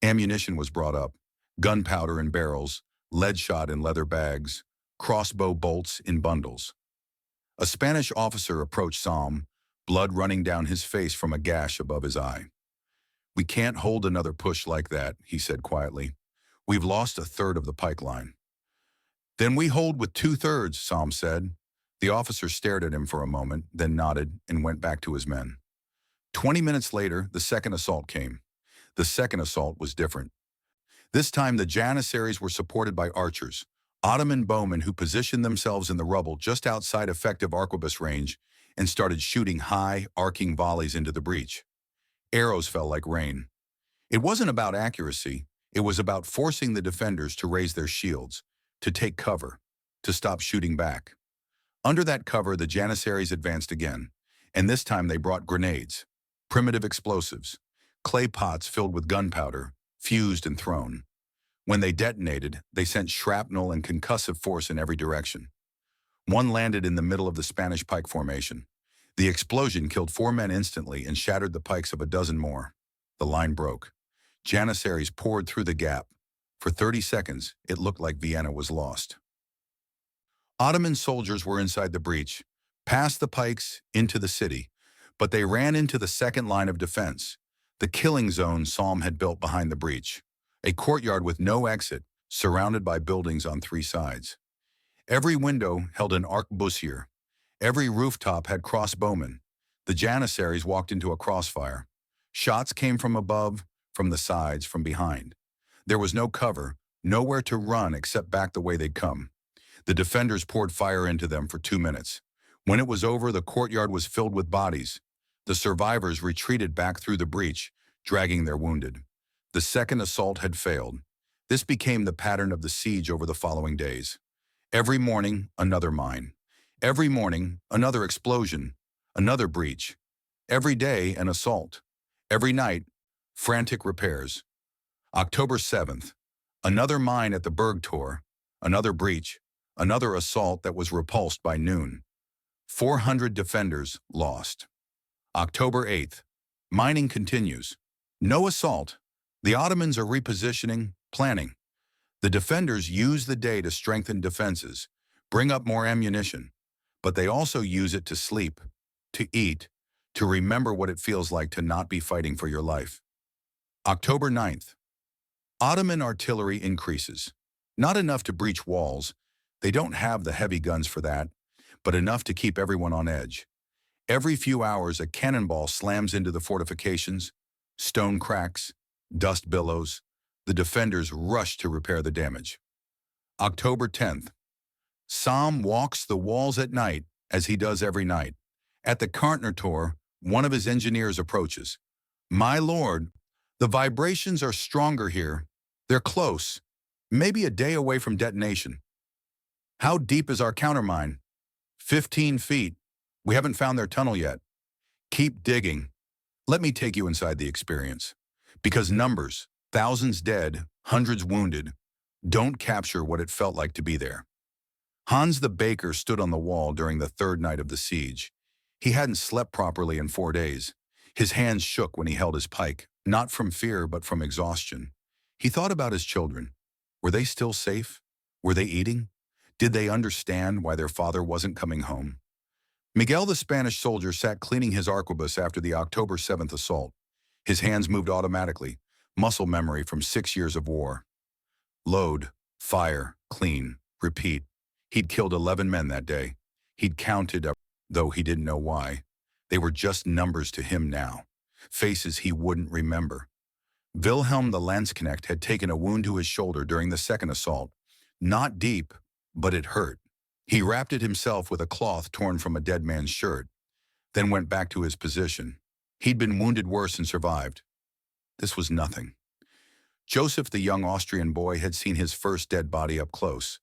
Speaker 1: Ammunition was brought up. Gunpowder in barrels, lead shot in leather bags, crossbow bolts in bundles. A Spanish officer approached Salm, blood running down his face from a gash above his eye. We can't hold another push like that, he said quietly. We've lost a third of the pike line. Then we hold with 2/3, Salm said. The officer stared at him for a moment, then nodded and went back to his men. 20 minutes later, the second assault came. The second assault was different. This time, the Janissaries were supported by archers, Ottoman bowmen who positioned themselves in the rubble just outside effective arquebus range and started shooting high, arcing volleys into the breach. Arrows fell like rain. It wasn't about accuracy. It was about forcing the defenders to raise their shields, to take cover, to stop shooting back. Under that cover, the Janissaries advanced again, and this time they brought grenades, primitive explosives, clay pots filled with gunpowder, fused and thrown. When they detonated, they sent shrapnel and concussive force in every direction. One landed in the middle of the Spanish pike formation. The explosion killed 4 men instantly and shattered the pikes of a dozen more. The line broke. Janissaries poured through the gap. For 30 seconds, it looked like Vienna was lost. Ottoman soldiers were inside the breach, past the pikes, into the city, but they ran into the second line of defense, the killing zone Salm had built behind the breach, a courtyard with no exit, surrounded by buildings on 3 sides. Every window held an arquebusier. Every rooftop had crossbowmen. The Janissaries walked into a crossfire. Shots came from above, from the sides, from behind. There was no cover, nowhere to run except back the way they'd come. The defenders poured fire into them for 2 minutes. When it was over, the courtyard was filled with bodies. The survivors retreated back through the breach, dragging their wounded. The second assault had failed. This became the pattern of the siege over the following days. Every morning, another mine. Every morning, another explosion, another breach. Every day, an assault. Every night, frantic repairs. October 7th, another mine at the Bergtor, another breach, another assault that was repulsed by noon. 400 defenders lost. October 8th, mining continues. No assault. The Ottomans are repositioning, planning. The defenders use the day to strengthen defenses, bring up more ammunition, but they also use it to sleep, to eat, to remember what it feels like to not be fighting for your life. October 9th, Ottoman artillery increases. Not enough to breach walls. They don't have the heavy guns for that, but enough to keep everyone on edge. Every few hours, a cannonball slams into the fortifications, stone cracks, dust billows. The defenders rush to repair the damage. October 10th, Salm walks the walls at night, as he does every night. At the Kartnertor, one of his engineers approaches. My lord, the vibrations are stronger here. They're close, maybe a day away from detonation. How deep is our countermine? 15 feet. We haven't found their tunnel yet. Keep digging. Let me take you inside the experience. Because numbers, thousands dead, hundreds wounded, don't capture what it felt like to be there. Hans the baker stood on the wall during the third night of the siege. He hadn't slept properly in 4 days. His hands shook when he held his pike, not from fear but from exhaustion. He thought about his children. Were they still safe? Were they eating? Did they understand why their father wasn't coming home? Miguel the Spanish soldier sat cleaning his arquebus after the October 7th assault. His hands moved automatically, muscle memory from 6 years of war. Load, fire, clean, repeat. He'd killed 11 men that day. He'd counted up, though he didn't know why. They were just numbers to him now, faces he wouldn't remember. Wilhelm the Landsknecht had taken a wound to his shoulder during the second assault. Not deep, but it hurt. He wrapped it himself with a cloth torn from a dead man's shirt, then went back to his position. He'd been wounded worse and survived. This was nothing. Joseph, the young Austrian boy, had seen his first dead body up close.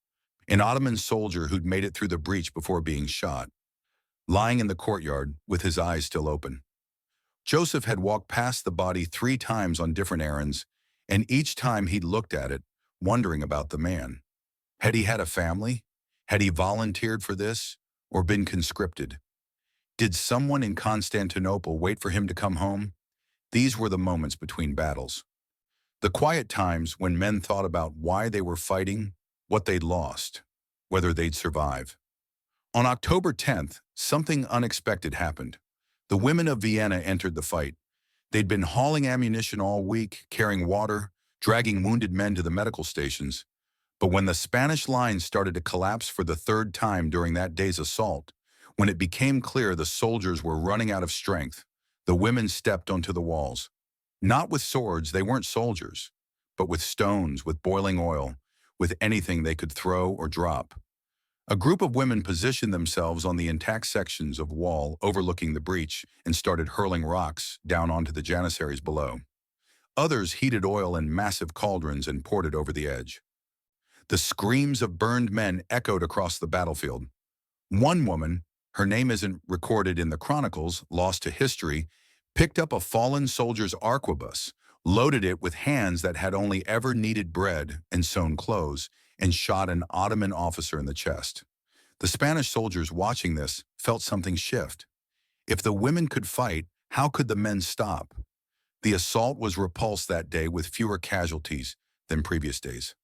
Speaker 1: An Ottoman soldier who'd made it through the breach before being shot, lying in the courtyard with his eyes still open. Joseph had walked past the body 3 times on different errands, and each time he'd looked at it, wondering about the man. Had he had a family? Had he volunteered for this, or been conscripted? Did someone in Constantinople wait for him to come home? These were the moments between battles. The quiet times when men thought about why they were fighting, what they'd lost, whether they'd survive. On October 10th, something unexpected happened. The women of Vienna entered the fight. They'd been hauling ammunition all week, carrying water, dragging wounded men to the medical stations. But when the Spanish lines started to collapse for the 3rd time during that day's assault, when it became clear the soldiers were running out of strength, the women stepped onto the walls. Not with swords, they weren't soldiers, but with stones, with boiling oil, with anything they could throw or drop. A group of women positioned themselves on the intact sections of wall overlooking the breach and started hurling rocks down onto the janissaries below. Others heated oil in massive cauldrons and poured it over the edge. The screams of burned men echoed across the battlefield. One woman, her name isn't recorded in the chronicles, lost to history, picked up a fallen soldier's arquebus, loaded it with hands that had only ever kneaded bread and sewn clothes, and shot an Ottoman officer in the chest. The Spanish soldiers watching this felt something shift. If the women could fight, how could the men stop? The assault was repulsed that day with fewer casualties than previous days,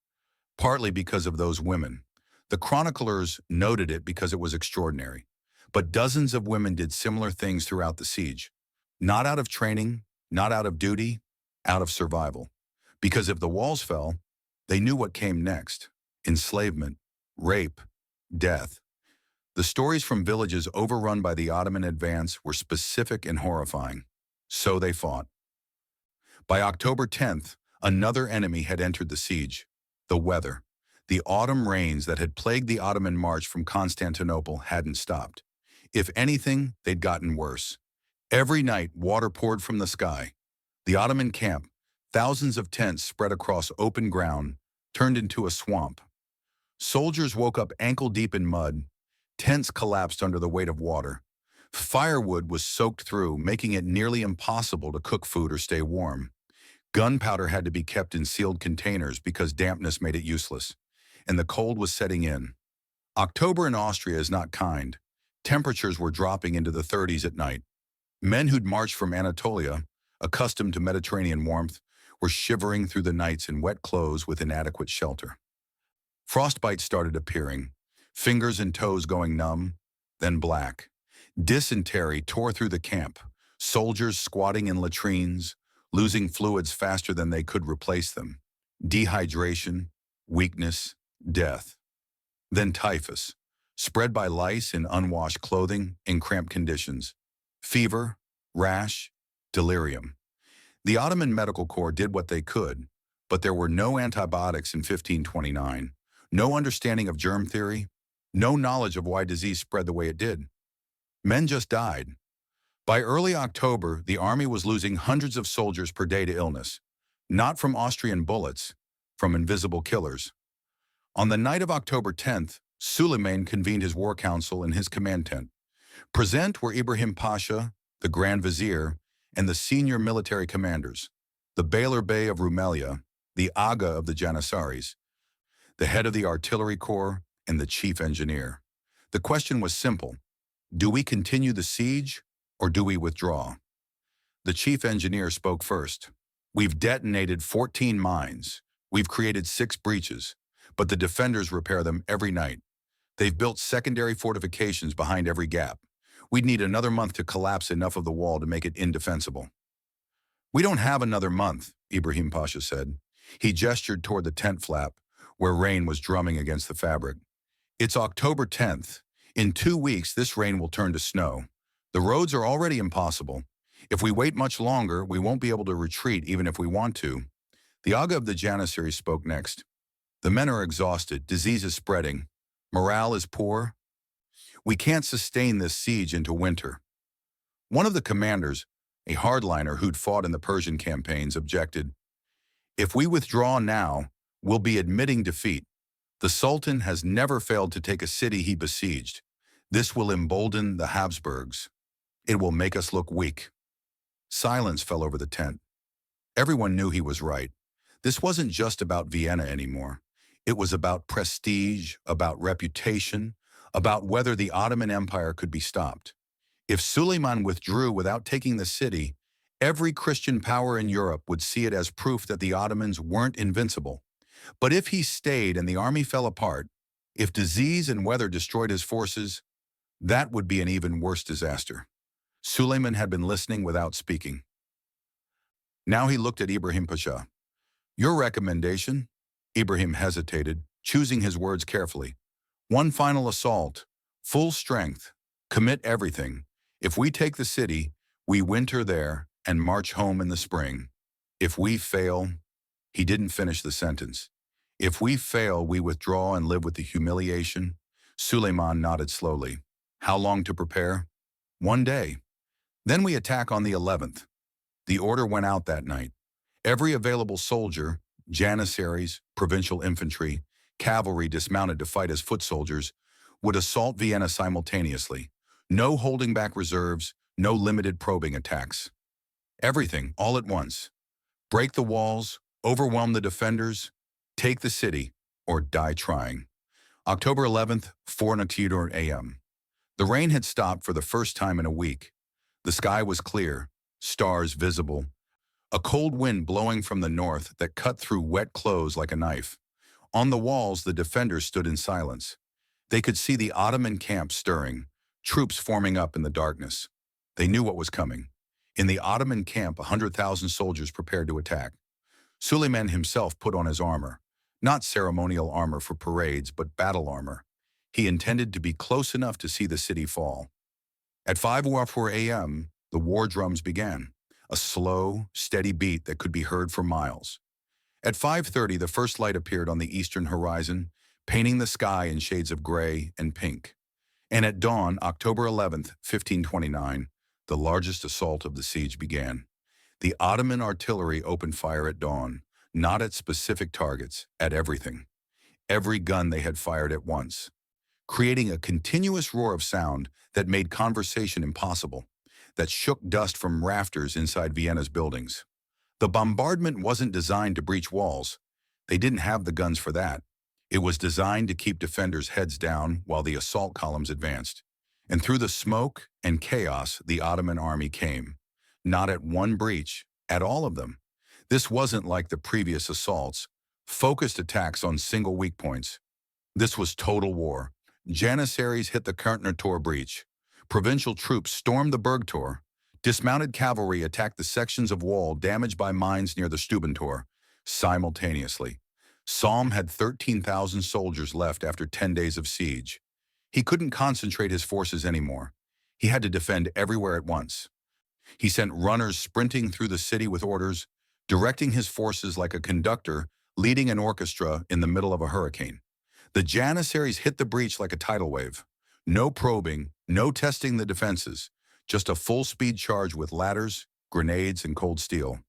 Speaker 1: partly because of those women. The chroniclers noted it because it was extraordinary, but dozens of women did similar things throughout the siege. Not out of training, not out of duty, out of survival. Because if the walls fell, they knew what came next: enslavement, rape, death. The stories from villages overrun by the Ottoman advance were specific and horrifying. So they fought. By October 10th, another enemy had entered the siege: the weather. The autumn rains that had plagued the Ottoman march from Constantinople hadn't stopped. If anything, they'd gotten worse. Every night, water poured from the sky. The Ottoman camp, thousands of tents spread across open ground, turned into a swamp. Soldiers woke up ankle-deep in mud. Tents collapsed under the weight of water. Firewood was soaked through, making it nearly impossible to cook food or stay warm. Gunpowder had to be kept in sealed containers because dampness made it useless, and the cold was setting in. October in Austria is not kind. Temperatures were dropping into the 30s at night. Men who'd marched from Anatolia, accustomed to Mediterranean warmth, were shivering through the nights in wet clothes with inadequate shelter. Frostbite started appearing, fingers and toes going numb, then black. Dysentery tore through the camp, soldiers squatting in latrines, losing fluids faster than they could replace them. Dehydration, weakness, death. Then typhus, spread by lice in unwashed clothing in cramped conditions. Fever, rash, delirium. The Ottoman Medical Corps did what they could, but there were no antibiotics in 1529, no understanding of germ theory, no knowledge of why disease spread the way it did. Men just died. By early October, the army was losing hundreds of soldiers per day to illness, not from Austrian bullets, from invisible killers. On the night of October 10th, Suleiman convened his war council in his command tent. Present were Ibrahim Pasha, the Grand Vizier, and the senior military commanders, the Beyler Bey of Rumelia, the Aga of the Janissaries, the head of the artillery corps, and the chief engineer. The question was simple: do we continue the siege or do we withdraw? The chief engineer spoke first. We've detonated 14 mines. We've created 6 breaches, but the defenders repair them every night. They've built secondary fortifications behind every gap. We'd need another month to collapse enough of the wall to make it indefensible. We don't have another month, Ibrahim Pasha said. He gestured toward the tent flap, where rain was drumming against the fabric. It's October 10th. In 2 weeks, this rain will turn to snow. The roads are already impossible. If we wait much longer, we won't be able to retreat even if we want to. The Aga of the Janissaries spoke next. The men are exhausted, disease is spreading, morale is poor. We can't sustain this siege into winter. One of the commanders, a hardliner who'd fought in the Persian campaigns, objected. If we withdraw now, we'll be admitting defeat. The Sultan has never failed to take a city he besieged. This will embolden the Habsburgs. It will make us look weak. Silence fell over the tent. Everyone knew he was right. This wasn't just about Vienna anymore. It was about prestige, about reputation, about whether the Ottoman Empire could be stopped. If Suleiman withdrew without taking the city, every Christian power in Europe would see it as proof that the Ottomans weren't invincible. But if he stayed and the army fell apart, if disease and weather destroyed his forces, that would be an even worse disaster. Suleiman had been listening without speaking. Now he looked at Ibrahim Pasha. Your recommendation? Ibrahim hesitated, choosing his words carefully. One final assault, full strength, commit everything. If we take the city, we winter there and march home in the spring. If we fail, he didn't finish the sentence. If we fail, we withdraw and live with the humiliation. Suleiman nodded slowly. How long to prepare? 1 day. Then we attack on the 11th. The order went out that night. Every available soldier, janissaries, provincial infantry, cavalry dismounted to fight as foot soldiers, would assault Vienna simultaneously. No holding back reserves, no limited probing attacks. Everything, all at once. Break the walls, overwhelm the defenders, take the city, or die trying. October 11th, 4:00 a.m. The rain had stopped for the first time in a week. The sky was clear, stars visible, a cold wind blowing from the north that cut through wet clothes like a knife. On the walls, the defenders stood in silence. They could see the Ottoman camp stirring, troops forming up in the darkness. They knew what was coming. In the Ottoman camp, 100,000 soldiers prepared to attack. Suleiman himself put on his armor, not ceremonial armor for parades, but battle armor. He intended to be close enough to see the city fall. At 5:04 a.m., the war drums began, a slow, steady beat that could be heard for miles. At 5:30, the first light appeared on the eastern horizon, painting the sky in shades of gray and pink. And at dawn, October 11th, 1529, the largest assault of the siege began. The Ottoman artillery opened fire at dawn, not at specific targets, at everything. Every gun they had fired at once, creating a continuous roar of sound that made conversation impossible, that shook dust from rafters inside Vienna's buildings. The bombardment wasn't designed to breach walls. They didn't have the guns for that. It was designed to keep defenders' heads down while the assault columns advanced. And through the smoke and chaos, the Ottoman army came. Not at one breach, at all of them. This wasn't like the previous assaults, focused attacks on single weak points. This was total war. Janissaries hit the Kärntner Tor breach. Provincial troops stormed the Burgtor. Dismounted cavalry attacked the sections of wall damaged by mines near the Stubentor. Simultaneously, Salm had 13,000 soldiers left after 10 days of siege. He couldn't concentrate his forces anymore. He had to defend everywhere at once. He sent runners sprinting through the city with orders, directing his forces like a conductor leading an orchestra in the middle of a hurricane. The Janissaries hit the breach like a tidal wave. No probing, no testing the defenses, just a full-speed charge with ladders, grenades, and cold steel.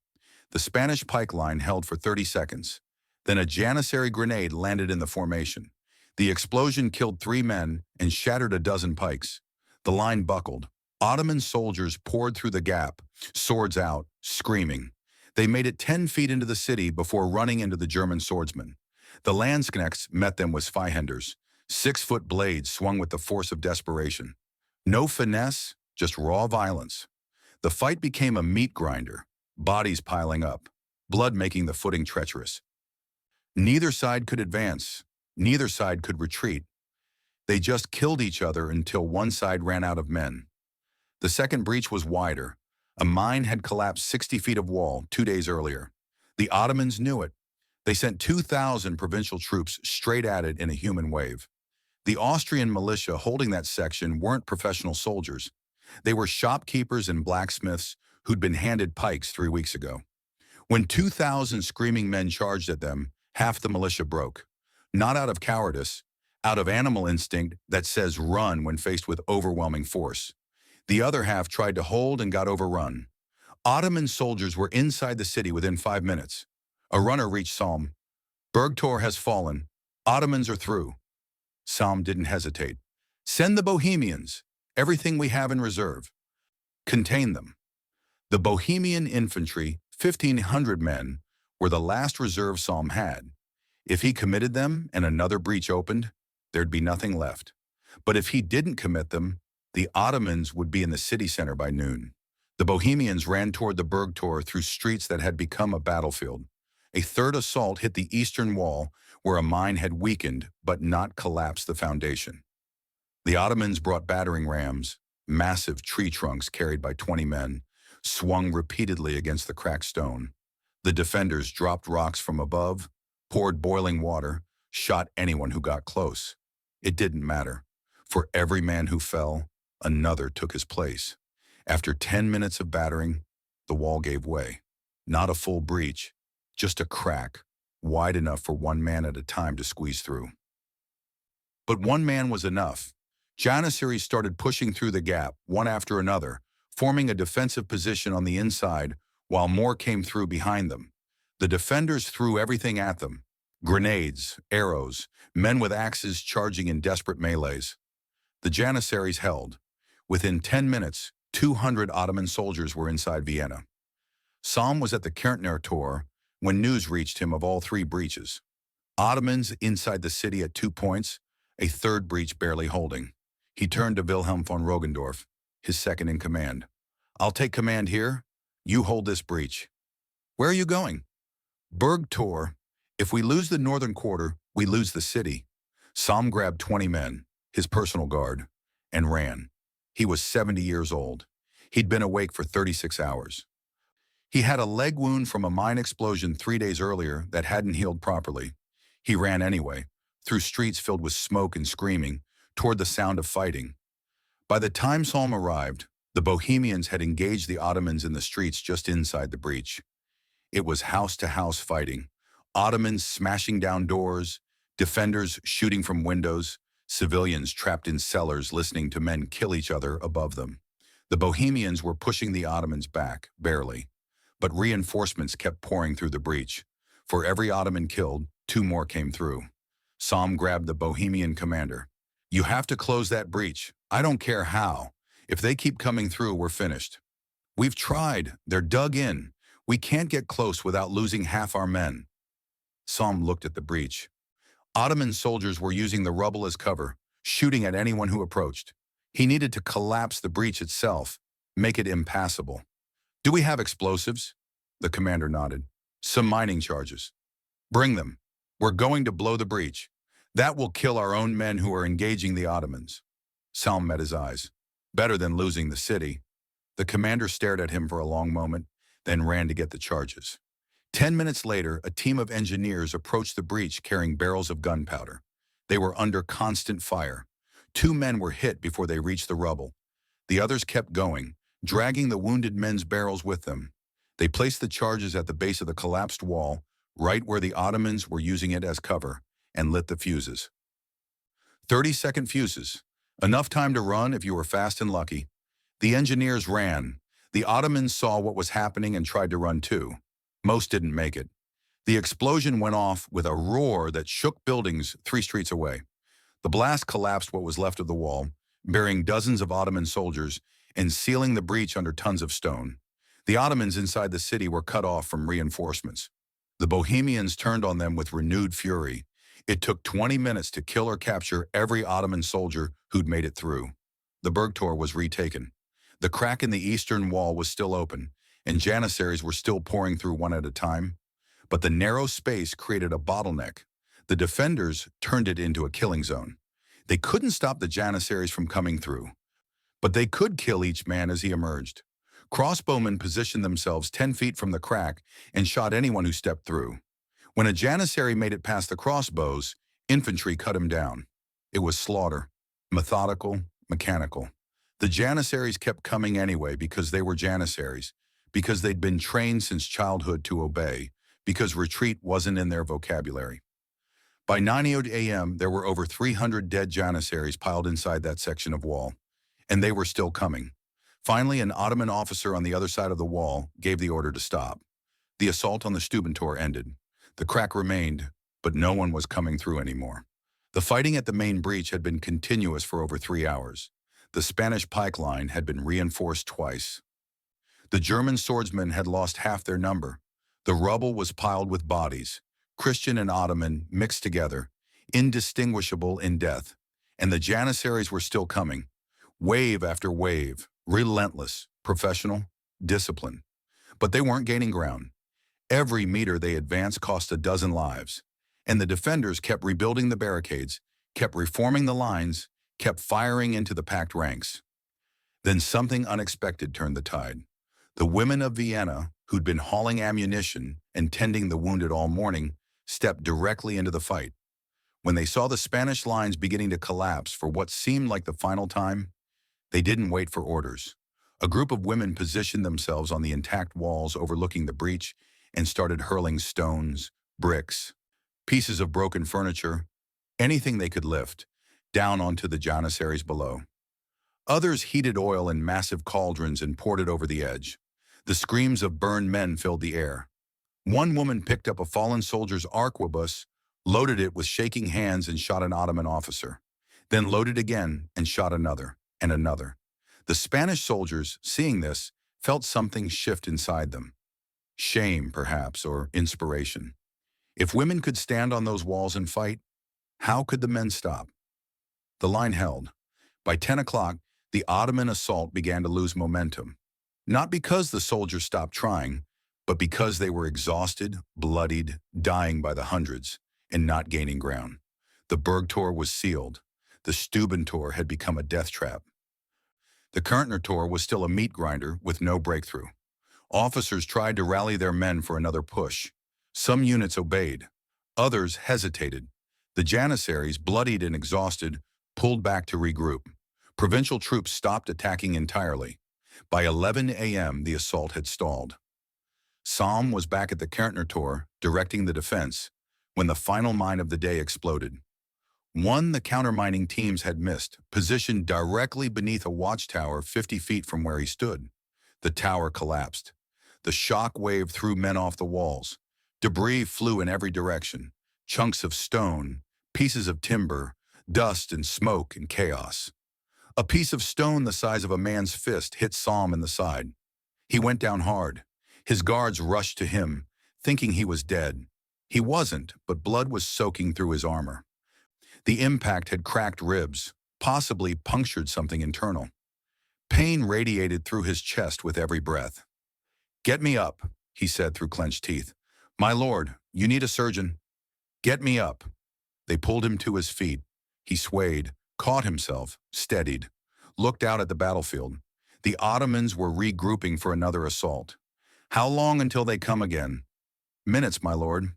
Speaker 1: The Spanish pike line held for 30 seconds. Then a Janissary grenade landed in the formation. The explosion killed 3 men and shattered a dozen pikes. The line buckled. Ottoman soldiers poured through the gap, swords out, screaming. They made it 10 feet into the city before running into the German swordsmen. The Landsknechts met them with Zweihanders, 6-foot blades swung with the force of desperation. No finesse, just raw violence. The fight became a meat grinder, bodies piling up, blood making the footing treacherous. Neither side could advance. Neither side could retreat. They just killed each other until one side ran out of men. The second breach was wider. A mine had collapsed 60 feet of wall 2 days earlier. The Ottomans knew it. They sent 2,000 provincial troops straight at it in a human wave. The Austrian militia holding that section weren't professional soldiers. They were shopkeepers and blacksmiths who'd been handed pikes 3 weeks ago. When 2,000 screaming men charged at them, half the militia broke. Not out of cowardice, out of animal instinct that says run when faced with overwhelming force. The other half tried to hold and got overrun. Ottoman soldiers were inside the city within 5 minutes. A runner reached Salm. Bergtor has fallen. Ottomans are through. Salm didn't hesitate. Send the Bohemians. Everything we have in reserve. Contain them. The Bohemian infantry, 1,500 men, were the last reserve Salm had. If he committed them and another breach opened, there'd be nothing left. But if he didn't commit them, the Ottomans would be in the city center by noon. The Bohemians ran toward the Bergtor through streets that had become a battlefield. A third assault hit the eastern wall, where a mine had weakened but not collapsed the foundation. The Ottomans brought battering rams, massive tree trunks carried by 20 men, swung repeatedly against the cracked stone. The defenders dropped rocks from above, poured boiling water, shot anyone who got close. It didn't matter. For every man who fell, another took his place. After 10 minutes of battering, the wall gave way. Not a full breach, just a crack, wide enough for one man at a time to squeeze through. But one man was enough. Janissaries started pushing through the gap, one after another, forming a defensive position on the inside while more came through behind them. The defenders threw everything at them: grenades, arrows, men with axes charging in desperate melees. The Janissaries held. Within 10 minutes, 200 Ottoman soldiers were inside Vienna. Salm was at the Kärntner Tor when news reached him of all 3 breaches. Ottomans inside the city at 2 points, a third breach barely holding. He turned to Wilhelm von Rogendorf, his second in command. I'll take command here. You hold this breach. Where are you going? Bergtor. If we lose the northern quarter, we lose the city. Salm grabbed 20 men, his personal guard, and ran. He was 70 years old. He'd been awake for 36 hours. He had a leg wound from a mine explosion 3 days earlier that hadn't healed properly. He ran anyway, through streets filled with smoke and screaming, toward the sound of fighting. By the time Salm arrived, the Bohemians had engaged the Ottomans in the streets just inside the breach. It was house-to-house fighting, Ottomans smashing down doors, defenders shooting from windows, civilians trapped in cellars listening to men kill each other above them. The Bohemians were pushing the Ottomans back, barely, but reinforcements kept pouring through the breach. For every Ottoman killed, 2 more came through. Salm grabbed the Bohemian commander. You have to close that breach. I don't care how. If they keep coming through, we're finished. We've tried. They're dug in. We can't get close without losing half our men. Salm looked at the breach. Ottoman soldiers were using the rubble as cover, shooting at anyone who approached. He needed to collapse the breach itself, make it impassable. Do we have explosives? The commander nodded. Some mining charges. Bring them. We're going to blow the breach. That will kill our own men who are engaging the Ottomans. Salm met his eyes. Better than losing the city. The commander stared at him for a long moment, then ran to get the charges. 10 minutes later, a team of engineers approached the breach carrying barrels of gunpowder. They were under constant fire. 2 men were hit before they reached the rubble. The others kept going, dragging the wounded men's barrels with them. They placed the charges at the base of the collapsed wall, right where the Ottomans were using it as cover, and lit the fuses. 30-second fuses. Enough time to run if you were fast and lucky. The engineers ran. The Ottomans saw what was happening and tried to run too. Most didn't make it. The explosion went off with a roar that shook buildings 3 streets away. The blast collapsed what was left of the wall, burying dozens of Ottoman soldiers and sealing the breach under tons of stone. The Ottomans inside the city were cut off from reinforcements. The Bohemians turned on them with renewed fury. It took 20 minutes to kill or capture every Ottoman soldier who'd made it through. The Burgtor was retaken. The crack in the eastern wall was still open, and Janissaries were still pouring through one at a time. But the narrow space created a bottleneck. The defenders turned it into a killing zone. They couldn't stop the Janissaries from coming through, but they could kill each man as he emerged. Crossbowmen positioned themselves 10 feet from the crack and shot anyone who stepped through. When a Janissary made it past the crossbows, infantry cut him down. It was slaughter, methodical, mechanical. The Janissaries kept coming anyway because they were Janissaries, because they'd been trained since childhood to obey, because retreat wasn't in their vocabulary. By 9:00 a.m., there were over 300 dead Janissaries piled inside that section of wall, and they were still coming. Finally, an Ottoman officer on the other side of the wall gave the order to stop. The assault on the Steubentor ended. The crack remained, but no one was coming through anymore. The fighting at the main breach had been continuous for over 3 hours. The Spanish pike line had been reinforced twice. The German swordsmen had lost half their number. The rubble was piled with bodies, Christian and Ottoman mixed together, indistinguishable in death. And the Janissaries were still coming, wave after wave, relentless, professional, disciplined. But they weren't gaining ground. Every meter they advanced cost a dozen lives. And the defenders kept rebuilding the barricades, kept reforming the lines, kept firing into the packed ranks. Then something unexpected turned the tide. The women of Vienna, who'd been hauling ammunition and tending the wounded all morning, stepped directly into the fight. When they saw the Spanish lines beginning to collapse for what seemed like the final time, they didn't wait for orders. A group of women positioned themselves on the intact walls overlooking the breach and started hurling stones, bricks, pieces of broken furniture, anything they could lift, down onto the Janissaries below. Others heated oil in massive cauldrons and poured it over the edge. The screams of burned men filled the air. One woman picked up a fallen soldier's arquebus, loaded it with shaking hands and shot an Ottoman officer, then loaded again and shot another and another. The Spanish soldiers, seeing this, felt something shift inside them. Shame, perhaps, or inspiration. If women could stand on those walls and fight, how could the men stop? The line held. By 10 o'clock, the Ottoman assault began to lose momentum. Not because the soldiers stopped trying, but because they were exhausted, bloodied, dying by the hundreds, and not gaining ground. The Burgtor was sealed. The Steubentor had become a death trap. The Kärntner Tor was still a meat grinder with no breakthrough. Officers tried to rally their men for another push. Some units obeyed. Others hesitated. The Janissaries, bloodied and exhausted, pulled back to regroup. Provincial troops stopped attacking entirely. By 11 a.m., the assault had stalled. Somme was back at the Kärntner Tor, directing the defense, when the final mine of the day exploded. One the countermining teams had missed, positioned directly beneath a watchtower 50 feet from where he stood. The tower collapsed. The shock wave threw men off the walls. Debris flew in every direction. Chunks of stone, pieces of timber, dust and smoke and chaos. A piece of stone the size of a man's fist hit Somme in the side. He went down hard. His guards rushed to him, thinking he was dead. He wasn't, but blood was soaking through his armor. The impact had cracked ribs, possibly punctured something internal. Pain radiated through his chest with every breath. "Get me up," he said through clenched teeth. "My lord, you need a surgeon." "Get me up." They pulled him to his feet. He swayed, caught himself, steadied, looked out at the battlefield. The Ottomans were regrouping for another assault. "How long until they come again?" "Minutes, my lord."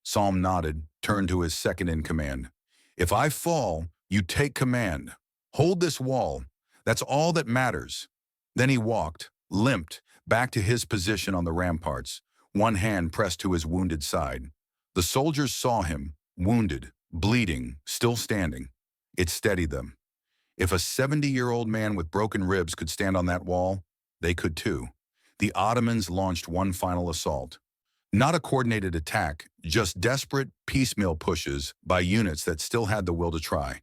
Speaker 1: Somme nodded, turned to his second-in-command. "If I fall, you take command. Hold this wall. That's all that matters." Then he walked, limped, back to his position on the ramparts, one hand pressed to his wounded side. The soldiers saw him, wounded, bleeding, still standing. It steadied them. If a 70-year-old man with broken ribs could stand on that wall, they could too. The Ottomans launched one final assault. Not a coordinated attack, just desperate, piecemeal pushes by units that still had the will to try.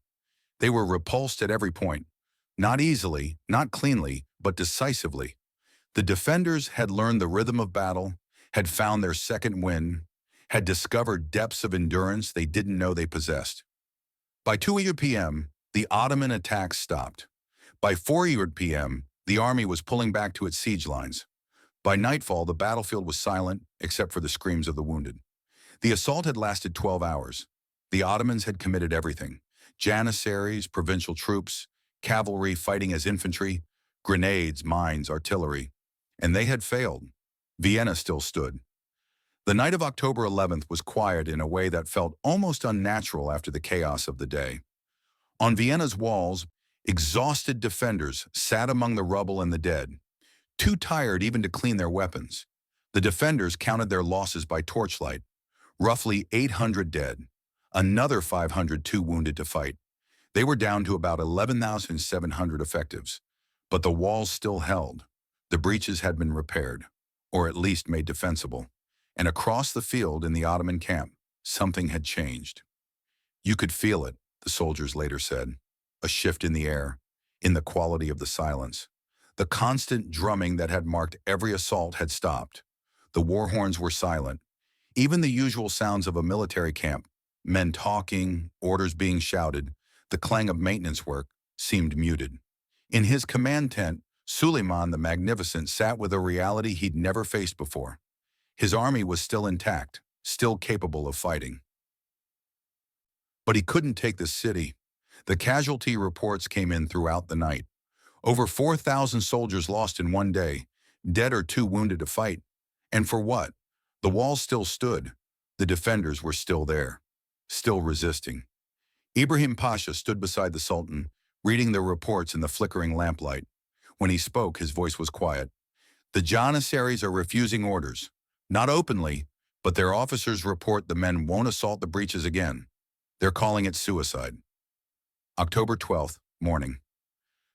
Speaker 1: They were repulsed at every point. Not easily, not cleanly, but decisively. The defenders had learned the rhythm of battle, had found their second wind, had discovered depths of endurance they didn't know they possessed. By 2 p.m., the Ottoman attacks stopped. By 4 p.m., the army was pulling back to its siege lines. By nightfall, the battlefield was silent, except for the screams of the wounded. The assault had lasted 12 hours. The Ottomans had committed everything: janissaries, provincial troops, cavalry fighting as infantry, grenades, mines, artillery. And they had failed. Vienna still stood. The night of October 11th was quiet in a way that felt almost unnatural after the chaos of the day. On Vienna's walls, exhausted defenders sat among the rubble and the dead, too tired even to clean their weapons. The defenders counted their losses by torchlight: roughly 800 dead, another 500 too wounded to fight. They were down to about 11,700 effectives. But the walls still held. The breaches had been repaired, or at least made defensible. And across the field in the Ottoman camp, something had changed. You could feel it, the soldiers later said. A shift in the air, in the quality of the silence. The constant drumming that had marked every assault had stopped. The war horns were silent. Even the usual sounds of a military camp, men talking, orders being shouted, the clang of maintenance work, seemed muted. In his command tent, Suleiman the Magnificent sat with a reality he'd never faced before. His army was still intact, still capable of fighting. But he couldn't take the city. The casualty reports came in throughout the night. Over 4,000 soldiers lost in one day, dead or too wounded to fight. And for what? The walls still stood. The defenders were still there, still resisting. Ibrahim Pasha stood beside the Sultan, reading the reports in the flickering lamplight. When he spoke, his voice was quiet. The janissaries are refusing orders. Not openly, but their officers report the men won't assault the breaches again. They're calling it suicide. October 12th, morning.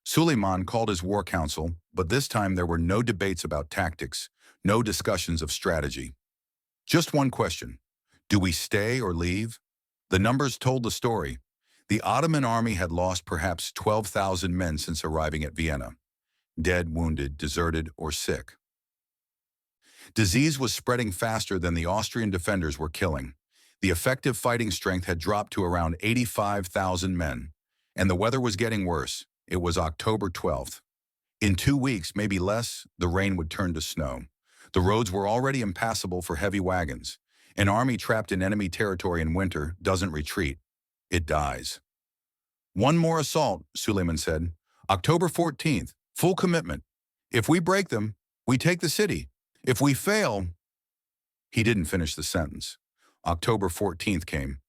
Speaker 1: Suleiman called his war council, but this time there were no debates about tactics, no discussions of strategy. Just one question: do we stay or leave? The numbers told the story. The Ottoman army had lost perhaps 12,000 men since arriving at Vienna. Dead, wounded, deserted, or sick. Disease was spreading faster than the Austrian defenders were killing. The effective fighting strength had dropped to around 85,000 men. And the weather was getting worse. It was October 12th. In 2 weeks, maybe less, the rain would turn to snow. The roads were already impassable for heavy wagons. An army trapped in enemy territory in winter doesn't retreat. It dies. One more assault, Suleiman said. October 14th, full commitment. If we break them, we take the city. If we fail... He didn't finish the sentence. October 14th came.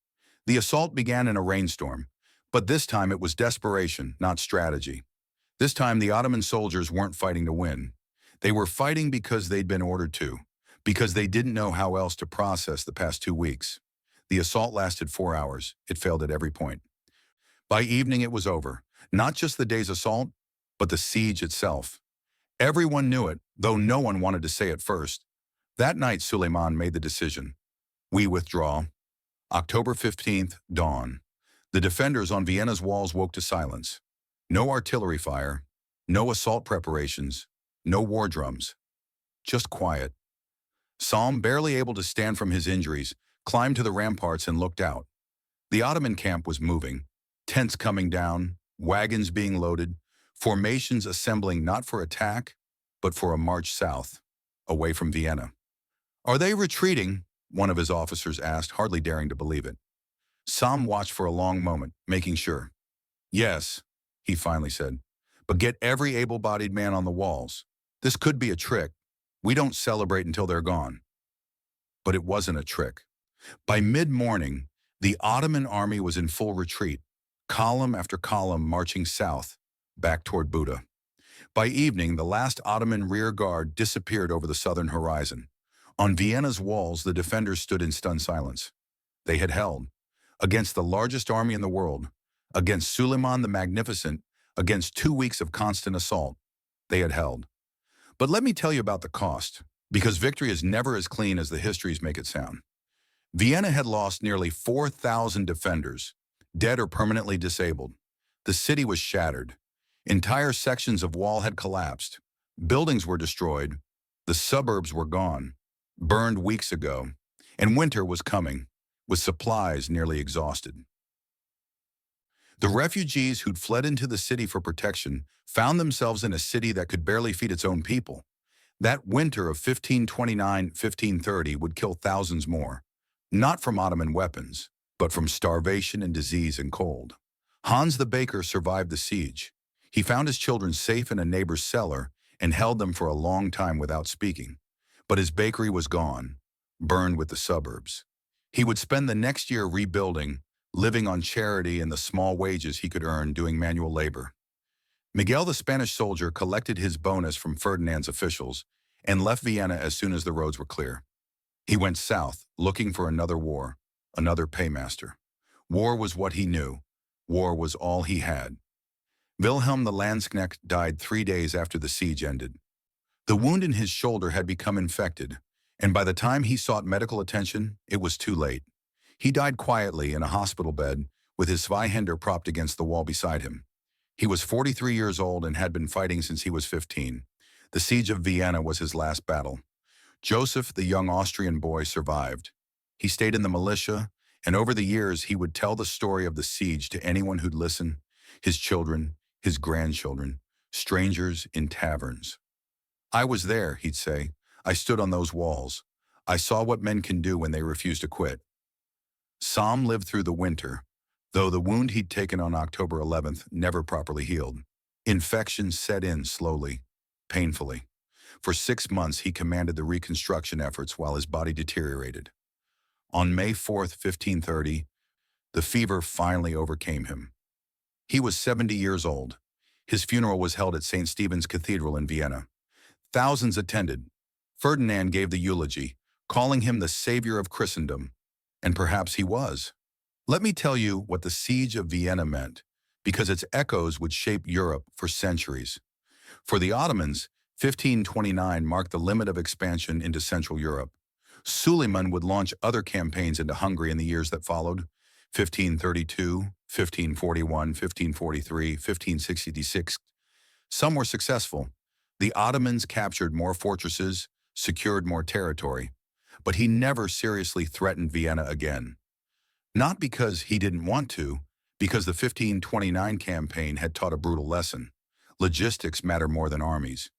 Speaker 1: The assault began in a rainstorm, but this time it was desperation, not strategy. This time the Ottoman soldiers weren't fighting to win. They were fighting because they'd been ordered to, because they didn't know how else to process the past 2 weeks. The assault lasted 4 hours. It failed at every point. By evening it was over. Not just the day's assault, but the siege itself. Everyone knew it, though no one wanted to say it first. That night Suleiman made the decision. We withdraw. October 15th, dawn. The defenders on Vienna's walls woke to silence. No artillery fire, no assault preparations, no war drums. Just quiet. Salm, barely able to stand from his injuries, climbed to the ramparts and looked out. The Ottoman camp was moving, tents coming down, wagons being loaded, formations assembling not for attack, but for a march south, away from Vienna. "Are they retreating?" one of his officers asked, hardly daring to believe it. Sam watched for a long moment, making sure. "Yes," he finally said, "but get every able-bodied man on the walls. This could be a trick. We don't celebrate until they're gone." But it wasn't a trick. By mid-morning, the Ottoman army was in full retreat, column after column marching south, back toward Buda. By evening, the last Ottoman rear guard disappeared over the southern horizon. On Vienna's walls, the defenders stood in stunned silence. They had held. Against the largest army in the world, against Suleiman the Magnificent, against 2 weeks of constant assault, they had held. But let me tell you about the cost. Because victory is never as clean as the histories make it sound. Vienna had lost nearly 4,000 defenders, dead or permanently disabled. The city was shattered. Entire sections of wall had collapsed. Buildings were destroyed. The suburbs were gone, burned weeks ago. And winter was coming, with supplies nearly exhausted. The refugees who'd fled into the city for protection found themselves in a city that could barely feed its own people. That winter of 1529-1530 would kill thousands more, not from Ottoman weapons, but from starvation and disease and cold. Hans the baker survived the siege. He found his children safe in a neighbor's cellar and held them for a long time without speaking. But his bakery was gone, burned with the suburbs. He would spend the next year rebuilding, living on charity and the small wages he could earn doing manual labor. Miguel the Spanish soldier collected his bonus from Ferdinand's officials and left Vienna as soon as the roads were clear. He went south, looking for another war, another paymaster. War was what he knew. War was all he had. Wilhelm the Landsknecht died 3 days after the siege ended. The wound in his shoulder had become infected, and by the time he sought medical attention, it was too late. He died quietly in a hospital bed with his Zweihänder propped against the wall beside him. He was 43 years old and had been fighting since he was 15. The siege of Vienna was his last battle. Joseph, the young Austrian boy, survived. He stayed in the militia, and over the years he would tell the story of the siege to anyone who'd listen, his children, his grandchildren, strangers in taverns. "I was there," he'd say. "I stood on those walls. I saw what men can do when they refuse to quit." Sam lived through the winter, though the wound he'd taken on October 11th never properly healed. Infection set in slowly, painfully. For 6 months, he commanded the reconstruction efforts while his body deteriorated. On May 4th, 1530, the fever finally overcame him. He was 70 years old. His funeral was held at St. Stephen's Cathedral in Vienna. Thousands attended. Ferdinand gave the eulogy, calling him the savior of Christendom. And perhaps he was. Let me tell you what the Siege of Vienna meant, because its echoes would shape Europe for centuries. For the Ottomans, 1529 marked the limit of expansion into Central Europe. Suleiman would launch other campaigns into Hungary in the years that followed: 1532, 1541, 1543, 1566. Some were successful. The Ottomans captured more fortresses, secured more territory, but he never seriously threatened Vienna again. Not because he didn't want to, because the 1529 campaign had taught a brutal lesson. Logistics matter more than armies.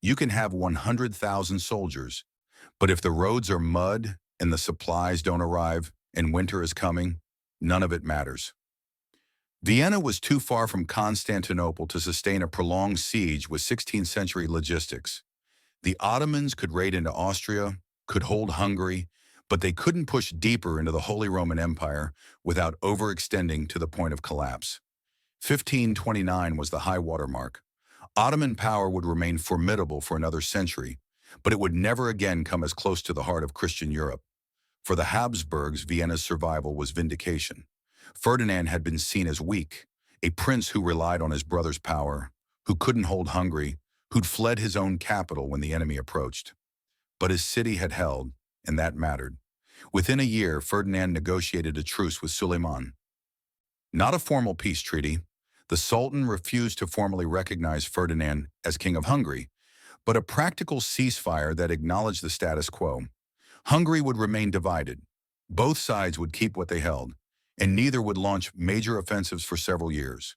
Speaker 1: You can have 100,000 soldiers, but if the roads are mud and the supplies don't arrive and winter is coming, none of it matters. Vienna was too far from Constantinople to sustain a prolonged siege with 16th century logistics. The Ottomans could raid into Austria, could hold Hungary, but they couldn't push deeper into the Holy Roman Empire without overextending to the point of collapse. 1529 was the high water mark. Ottoman power would remain formidable for another century, but it would never again come as close to the heart of Christian Europe. For the Habsburgs, Vienna's survival was vindication. Ferdinand had been seen as weak, a prince who relied on his brother's power, who couldn't hold Hungary, who'd fled his own capital when the enemy approached. But his city had held, and that mattered. Within a year, Ferdinand negotiated a truce with Suleiman. Not a formal peace treaty. The Sultan refused to formally recognize Ferdinand as King of Hungary, but a practical ceasefire that acknowledged the status quo. Hungary would remain divided. Both sides would keep what they held, and neither would launch major offensives for several years.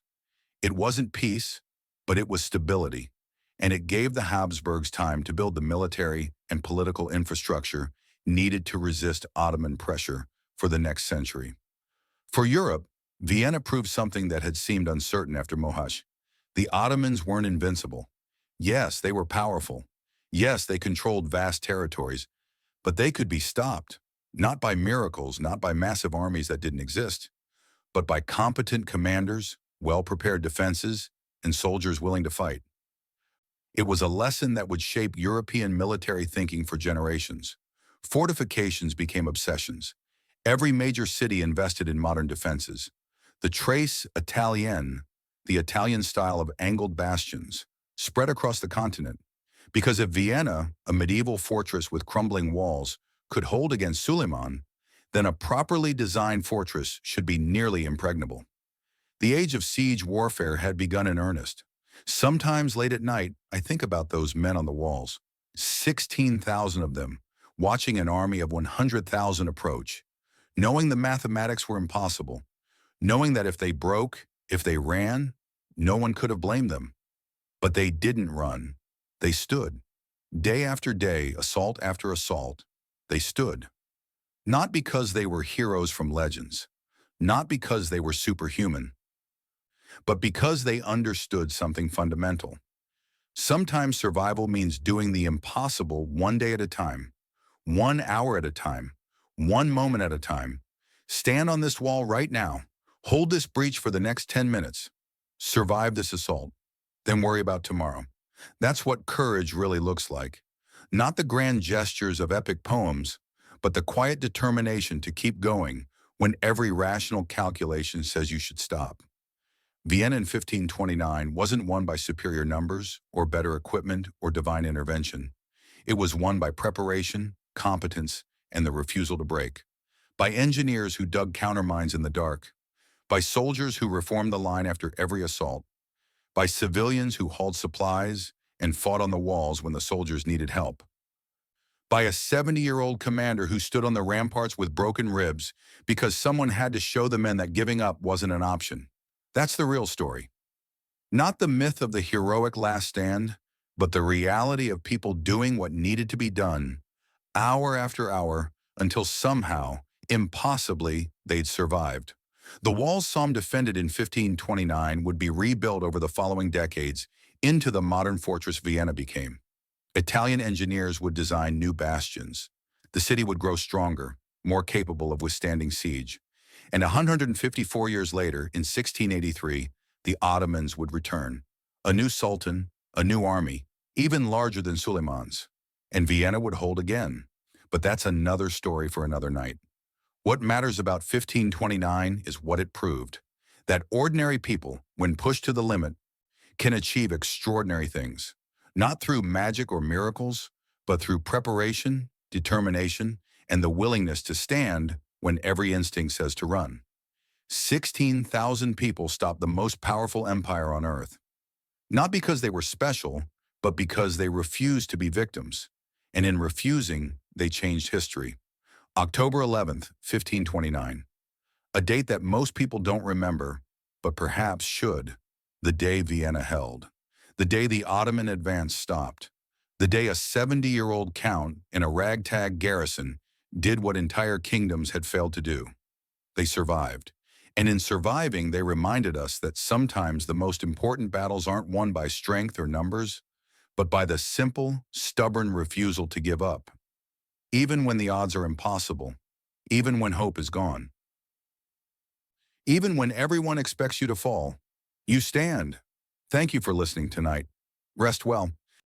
Speaker 1: It wasn't peace, but it was stability, and it gave the Habsburgs time to build the military and political infrastructure needed to resist Ottoman pressure for the next century. For Europe, Vienna proved something that had seemed uncertain after Mohacs. The Ottomans weren't invincible. Yes, they were powerful. Yes, they controlled vast territories, but they could be stopped, not by miracles, not by massive armies that didn't exist, but by competent commanders, well-prepared defenses, and soldiers willing to fight. It was a lesson that would shape European military thinking for generations. Fortifications became obsessions. Every major city invested in modern defenses. The Tres Italienne, the Italian style of angled bastions, spread across the continent. Because if Vienna, a medieval fortress with crumbling walls, could hold against Suleiman, then a properly designed fortress should be nearly impregnable. The age of siege warfare had begun in earnest. Sometimes late at night, I think about those men on the walls. 16,000 of them, watching an army of 100,000 approach, knowing the mathematics were impossible, knowing that if they broke, if they ran, no one could have blamed them. But they didn't run. They stood. Day after day, assault after assault, they stood. Not because they were heroes from legends, not because they were superhuman, but because they understood something fundamental. Sometimes survival means doing the impossible one day at a time, 1 hour at a time, one moment at a time. Stand on this wall right now. Hold this breach for the next 10 minutes. Survive this assault. Then worry about tomorrow. That's what courage really looks like. Not the grand gestures of epic poems, but the quiet determination to keep going when every rational calculation says you should stop. Vienna in 1529 wasn't won by superior numbers or better equipment or divine intervention. It was won by preparation, competence, and the refusal to break. By engineers who dug countermines in the dark. By soldiers who reformed the line after every assault. By civilians who hauled supplies and fought on the walls when the soldiers needed help. By a 70-year-old commander who stood on the ramparts with broken ribs because someone had to show the men that giving up wasn't an option. That's the real story. Not the myth of the heroic last stand, but the reality of people doing what needed to be done, hour after hour, until somehow, impossibly, they'd survived. The walls Somme defended in 1529 would be rebuilt over the following decades into the modern fortress Vienna became. Italian engineers would design new bastions. The city would grow stronger, more capable of withstanding siege. And 154 years later, in 1683, the Ottomans would return. A new sultan, a new army, even larger than Suleiman's. And Vienna would hold again. But that's another story for another night. What matters about 1529 is what it proved. That ordinary people, when pushed to the limit, can achieve extraordinary things. Not through magic or miracles, but through preparation, determination, and the willingness to stand when every instinct says to run. 16,000 people stopped the most powerful empire on earth. Not because they were special, but because they refused to be victims. And in refusing, they changed history. October 11th, 1529. A date that most people don't remember, but perhaps should. The day Vienna held. The day the Ottoman advance stopped. The day a 70-year-old count in a ragtag garrison did what entire kingdoms had failed to do. They survived. And in surviving, they reminded us that sometimes the most important battles aren't won by strength or numbers, but by the simple, stubborn refusal to give up. Even when the odds are impossible, even when hope is gone. Even when everyone expects you to fall, you stand. Thank you for listening tonight. Rest well.